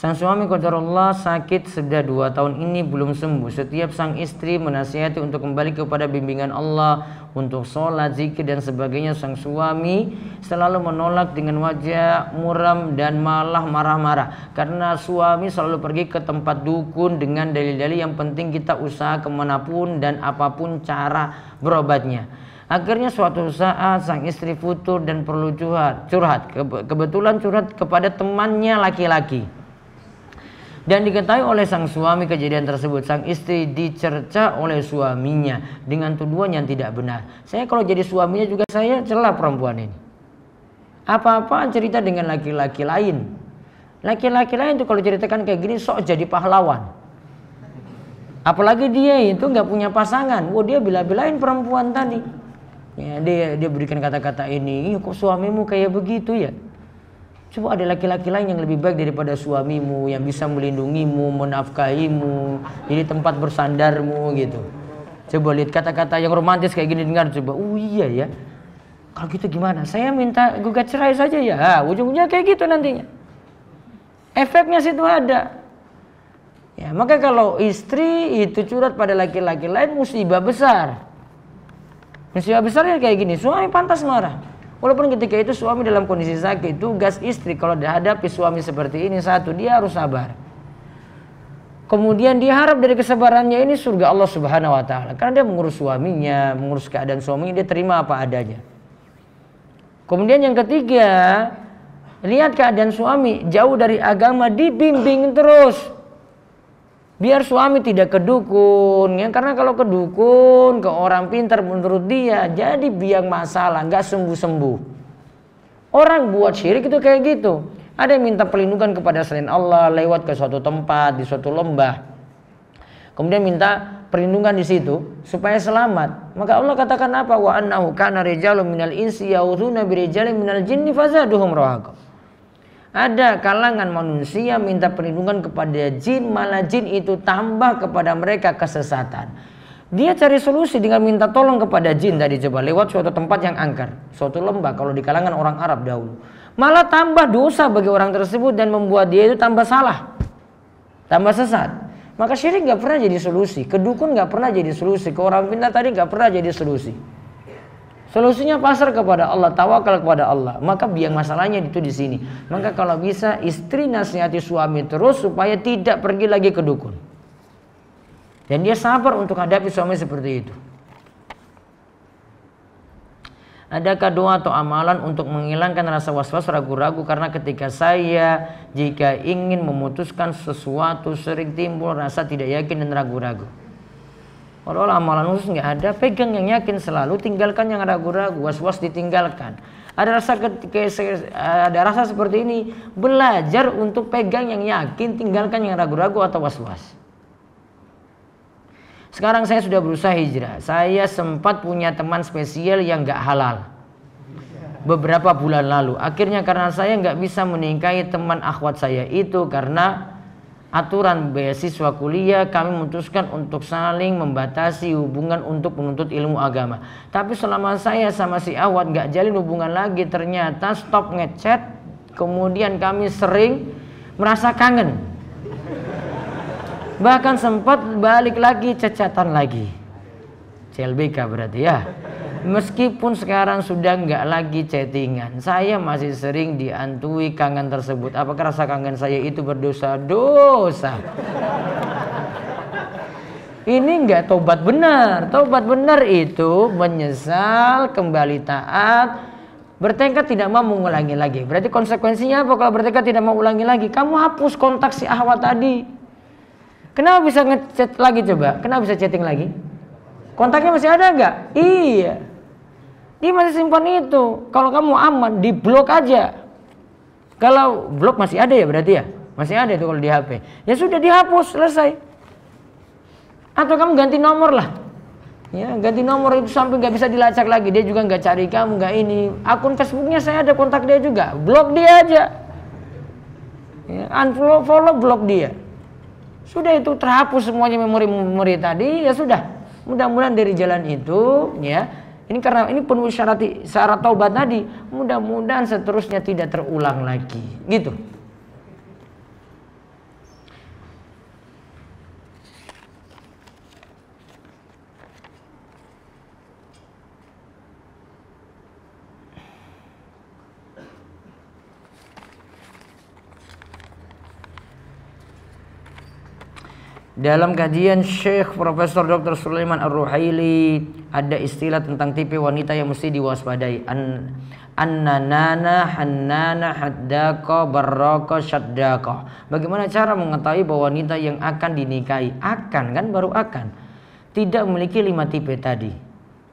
Sang suami qadarullah sakit sudah 2 tahun ini belum sembuh. Setiap sang istri menasihati untuk kembali kepada bimbingan Allah, untuk sholat, zikir dan sebagainya. Sang suami selalu menolak dengan wajah muram dan malah marah-marah. Karena suami selalu pergi ke tempat dukun dengan dalil-dalil yang penting kita usaha kemanapun dan apapun cara berobatnya. Akhirnya suatu saat sang istri futur dan perlu curhat. Kebetulan curhat kepada temannya laki-laki. Dan diketahui oleh sang suami kejadian tersebut. Sang istri dicerca oleh suaminya dengan tuduhan yang tidak benar. Saya kalau jadi suaminya juga saya celah perempuan ini. Apa-apaan cerita dengan laki-laki lain. Laki-laki lain tuh kalau ceritakan kayak gini sok jadi pahlawan. Apalagi dia itu nggak punya pasangan. Wah, dia bela-belain perempuan tadi. Ya, dia berikan kata-kata ini. Kok suamimu kayak begitu ya? Coba ada laki-laki lain yang lebih baik daripada suamimu, yang bisa melindungimu, menafkahimu, jadi tempat bersandarmu gitu. Coba lihat kata-kata yang romantis kayak gini dengar coba. Oh iya ya. Kalau gitu gimana? Saya minta gugat cerai saja ya. Ujung-ujungnya kayak gitu nantinya. Efeknya situ ada. Ya, maka kalau istri itu curhat pada laki-laki lain musibah besar. Musibah besarnya kayak gini, suami pantas marah. Walaupun ketika itu suami dalam kondisi sakit, tugas istri kalau dihadapi suami seperti ini satu, dia harus sabar. Kemudian dia harap dari kesabarannya ini surga Allah Subhanahu wa taala. Karena dia mengurus suaminya, mengurus keadaan suaminya, dia terima apa adanya. Kemudian yang ketiga, lihat keadaan suami jauh dari agama, dibimbing terus. Biar suami tidak ke dukun ya, karena kalau ke dukun, ke orang pintar menurut dia jadi biang masalah, nggak sembuh-sembuh. Orang buat syirik itu kayak gitu. Ada yang minta perlindungan kepada selain Allah lewat ke suatu tempat di suatu lembah. Kemudian minta perlindungan di situ supaya selamat. Maka Allah katakan apa? Wa annahu kana rijalun minal insi ya'udzuuna birijalin minal jinni fazaduhum rahaqa. Ada kalangan manusia minta perlindungan kepada jin, malah jin itu tambah kepada mereka kesesatan. Dia cari solusi dengan minta tolong kepada jin tadi, coba lewat suatu tempat yang angker, suatu lembah kalau di kalangan orang Arab dahulu. Malah tambah dosa bagi orang tersebut dan membuat dia itu tambah salah, tambah sesat. Maka syirik gak pernah jadi solusi, kedukun gak pernah jadi solusi, ke orang pintar tadi gak pernah jadi solusi. Solusinya pasrah kepada Allah, tawakal kepada Allah. Maka biang masalahnya itu di sini. Maka kalau bisa istri nasihati suami terus supaya tidak pergi lagi ke dukun. Dan dia sabar untuk hadapi suami seperti itu. Adakah doa atau amalan untuk menghilangkan rasa was-was, ragu-ragu? Karena ketika saya jika ingin memutuskan sesuatu sering timbul rasa tidak yakin dan ragu-ragu. Kalau amalan khusus nggak ada, pegang yang yakin selalu, tinggalkan yang ragu-ragu, was-was ditinggalkan. Ada rasa seperti ini, belajar untuk pegang yang yakin, tinggalkan yang ragu-ragu atau was-was. Sekarang saya sudah berusaha hijrah. Saya sempat punya teman spesial yang nggak halal. beberapa bulan lalu. Akhirnya karena saya nggak bisa menikahi teman akhwat saya itu karena aturan beasiswa kuliah, kami memutuskan untuk saling membatasi hubungan untuk menuntut ilmu agama. Tapi selama saya sama si akhwat nggak jalin hubungan lagi, ternyata stop ngechat. Kemudian kami sering merasa kangen. Bahkan sempat balik lagi cacatan lagi. CLBK berarti ya. Meskipun sekarang sudah nggak lagi chattingan, saya masih sering dihantui kangen tersebut. Apakah rasa kangen saya itu berdosa-dosa? Ini nggak tobat benar. Tobat benar itu menyesal, kembali taat, bertekad tidak mau mengulangi lagi. Berarti konsekuensinya apa kalau bertekad tidak mau ulangi lagi? Kamu hapus kontak si akhwat tadi. Kenapa bisa ngechat lagi coba? Kenapa bisa chatting lagi? Kontaknya masih ada nggak? Iya. Dia masih simpan itu. Kalau kamu aman, di blok aja. Kalau blok masih ada ya berarti ya? Masih ada itu kalau di HP. Ya sudah dihapus, selesai. Atau kamu ganti nomor lah. Ya, ganti nomor itu sampai nggak bisa dilacak lagi. Dia juga nggak cari kamu, nggak ini. Akun Facebooknya saya ada kontak dia juga. Blok dia aja. Ya, unfollow, follow, blok dia. Sudah itu terhapus semuanya memori-memori tadi, ya sudah. Mudah-mudahan dari jalan itu, ya. Ini karena ini penuh syarat taubat tadi. Mudah-mudahan seterusnya tidak terulang lagi, gitu. Dalam kajian Syekh Profesor Dr. Sulaiman Ar-Ruhaili ada istilah tentang tipe wanita yang mesti diwaspadai. Annana, hannana, haddaka, barraka, syaddaka. Bagaimana cara mengetahui bahwa wanita yang akan dinikahi, akan kan baru akan, tidak memiliki 5 tipe tadi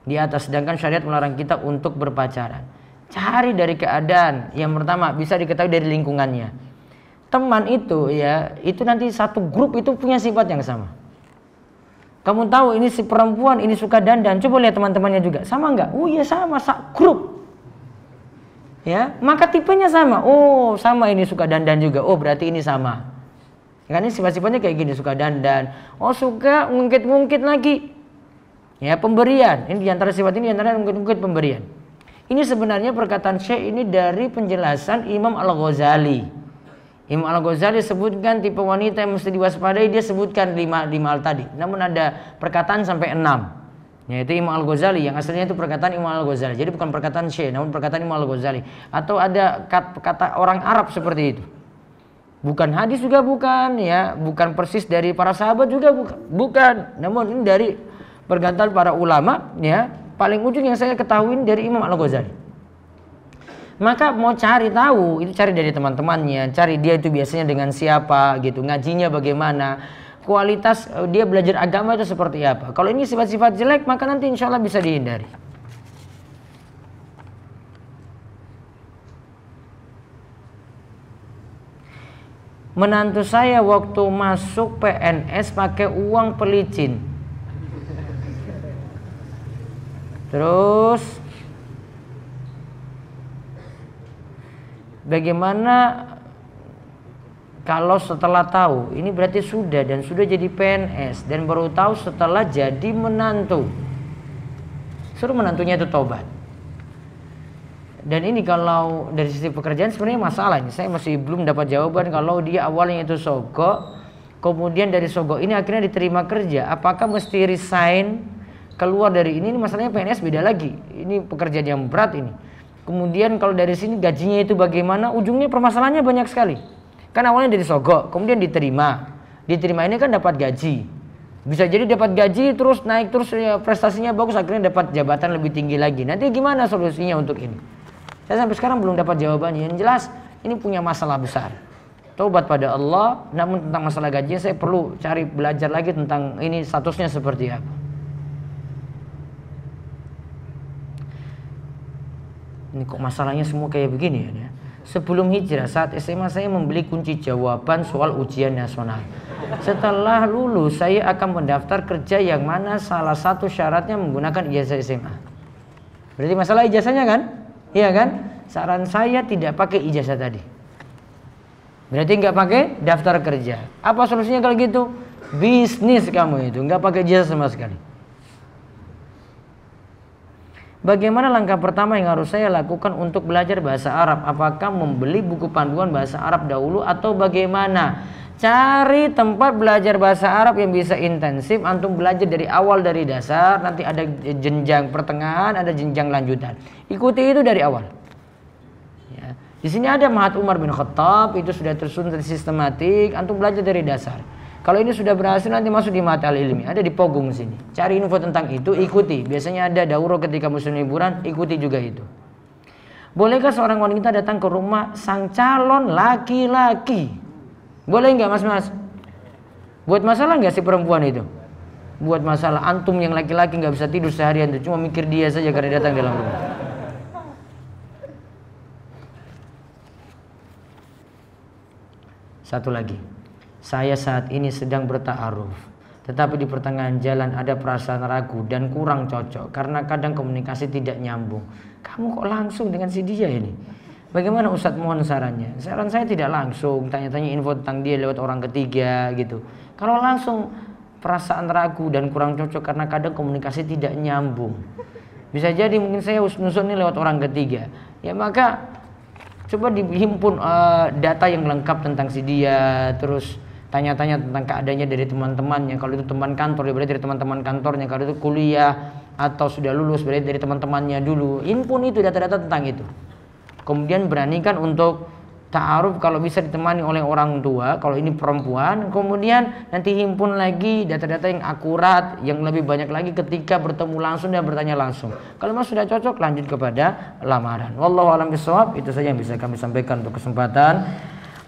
di atas, sedangkan syariat melarang kita untuk berpacaran. Cari dari keadaan. Yang pertama bisa diketahui dari lingkungannya. Teman itu ya, itu nanti satu grup itu punya sifat yang sama. Kamu tahu ini si perempuan ini suka dandan, coba lihat teman-temannya juga, sama enggak? Oh iya sama, grup. Ya, maka tipenya sama. Oh, sama ini suka dandan juga. Oh, berarti ini sama. Kan ini sifat-sifatnya kayak gini, suka dandan. Oh, suka ngungkit-ngungkit lagi. Ya, pemberian. Ini diantara sifat ini diantara ngungkit-ngungkit pemberian. Ini sebenarnya perkataan Syekh ini dari penjelasan Imam Al-Ghazali. Imam Al-Ghazali sebutkan tipe wanita yang mesti diwaspadai, dia sebutkan 5 hal tadi. Namun ada perkataan sampai 6. Yaitu Imam Al-Ghazali yang aslinya itu perkataan Imam Al-Ghazali. Jadi bukan perkataan Syekh, namun perkataan Imam Al-Ghazali. Atau ada kata orang Arab seperti itu. Bukan hadis juga bukan, ya, bukan persis dari para sahabat juga bukan. Namun ini dari perkataan para ulama, ya. Paling ujung yang saya ketahui dari Imam Al-Ghazali. Maka mau cari tahu, itu cari dari teman-temannya, cari dia itu biasanya dengan siapa gitu, ngajinya bagaimana, kualitas dia belajar agama itu seperti apa. Kalau ini sifat-sifat jelek, maka nanti insya Allah bisa dihindari. Menantu saya waktu masuk PNS pakai uang pelicin. Terus bagaimana kalau setelah tahu, ini berarti sudah dan sudah jadi PNS dan baru tahu setelah jadi menantu. Suruh menantunya itu tobat. Dan ini kalau dari sisi pekerjaan sebenarnya masalah ini. Saya masih belum dapat jawaban kalau dia awalnya itu sogok, kemudian dari sogok ini akhirnya diterima kerja. Apakah mesti resign, keluar dari ini masalahnya PNS beda lagi. Ini pekerjaan yang berat ini. Kemudian kalau dari sini gajinya itu bagaimana? Ujungnya permasalahannya banyak sekali. Kan awalnya dari sogok, kemudian diterima. Diterima ini kan dapat gaji. Bisa jadi dapat gaji terus naik terus ya, prestasinya bagus akhirnya dapat jabatan lebih tinggi lagi. Nanti gimana solusinya untuk ini? Saya sampai sekarang belum dapat jawabannya. Yang jelas ini punya masalah besar. Taubat pada Allah, namun tentang masalah gaji saya perlu cari belajar lagi tentang ini statusnya seperti apa. Ini kok masalahnya semua kayak begini ya. Sebelum hijrah saat SMA saya membeli kunci jawaban soal ujian nasional. Setelah lulus saya akan mendaftar kerja yang mana salah satu syaratnya menggunakan ijazah SMA. Berarti masalah ijazahnya kan? Iya kan? Saran saya tidak pakai ijazah tadi. Berarti nggak pakai daftar kerja. Apa solusinya kalau gitu? Bisnis kamu itu, nggak pakai ijazah sama sekali. Bagaimana langkah pertama yang harus saya lakukan untuk belajar bahasa Arab? Apakah membeli buku panduan bahasa Arab dahulu atau bagaimana? Cari tempat belajar bahasa Arab yang bisa intensif. Antum belajar dari awal dari dasar. Nanti ada jenjang pertengahan, ada jenjang lanjutan. Ikuti itu dari awal. Ya. Di sini ada Mahat Umar bin Khattab, itu sudah tersusun sistematik. Antum belajar dari dasar. Kalau ini sudah berhasil nanti masuk di Mahat Al-Ilmi, ada di Pogung sini. Cari info tentang itu, ikuti. Biasanya ada daurah ketika musim liburan, ikuti juga itu. Bolehkah seorang wanita datang ke rumah sang calon laki-laki? Boleh nggak mas? Buat masalah nggak si perempuan itu? Buat masalah. Antum yang laki-laki nggak bisa tidur seharian tuh, cuma mikir dia saja karena datang dalam rumah. Satu lagi. Saya saat ini sedang berta'aruf, tetapi di pertengahan jalan ada perasaan ragu dan kurang cocok karena kadang komunikasi tidak nyambung. Kamu kok langsung dengan si dia ini? Bagaimana Ustadz, mohon sarannya? Saran saya tidak langsung tanya-tanya info tentang dia lewat orang ketiga gitu. Kalau langsung perasaan ragu dan kurang cocok karena kadang komunikasi tidak nyambung, bisa jadi mungkin saya nusuk ini lewat orang ketiga. Ya maka coba dihimpun data yang lengkap tentang si dia, terus tanya-tanya tentang keadaannya dari teman-temannya. Kalau itu teman kantor, ya berarti dari teman-teman kantornya. Kalau itu kuliah atau sudah lulus, berarti dari teman-temannya dulu. Himpun itu data-data tentang itu. Kemudian beranikan untuk ta'aruf kalau bisa ditemani oleh orang tua. Kalau ini perempuan, kemudian nanti himpun lagi data-data yang akurat, yang lebih banyak lagi ketika bertemu langsung dan bertanya langsung. Kalau memang sudah cocok, lanjut kepada lamaran. Wallahu a'lam bishawab. Itu saja yang bisa kami sampaikan untuk kesempatan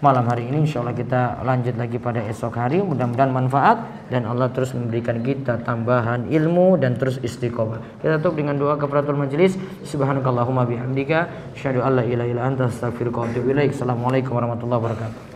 malam hari ini. Insyaallah kita lanjut lagi pada esok hari. Mudah-mudahan manfaat dan Allah terus memberikan kita tambahan ilmu dan terus istiqomah. Kita tutup dengan doa kafaratul majelis. Subhanakallahumma bihamdika asyhadu an la ilaha illa anta astaghfiruka wa atubu ilaik. Assalamualaikum warahmatullahi wabarakatuh.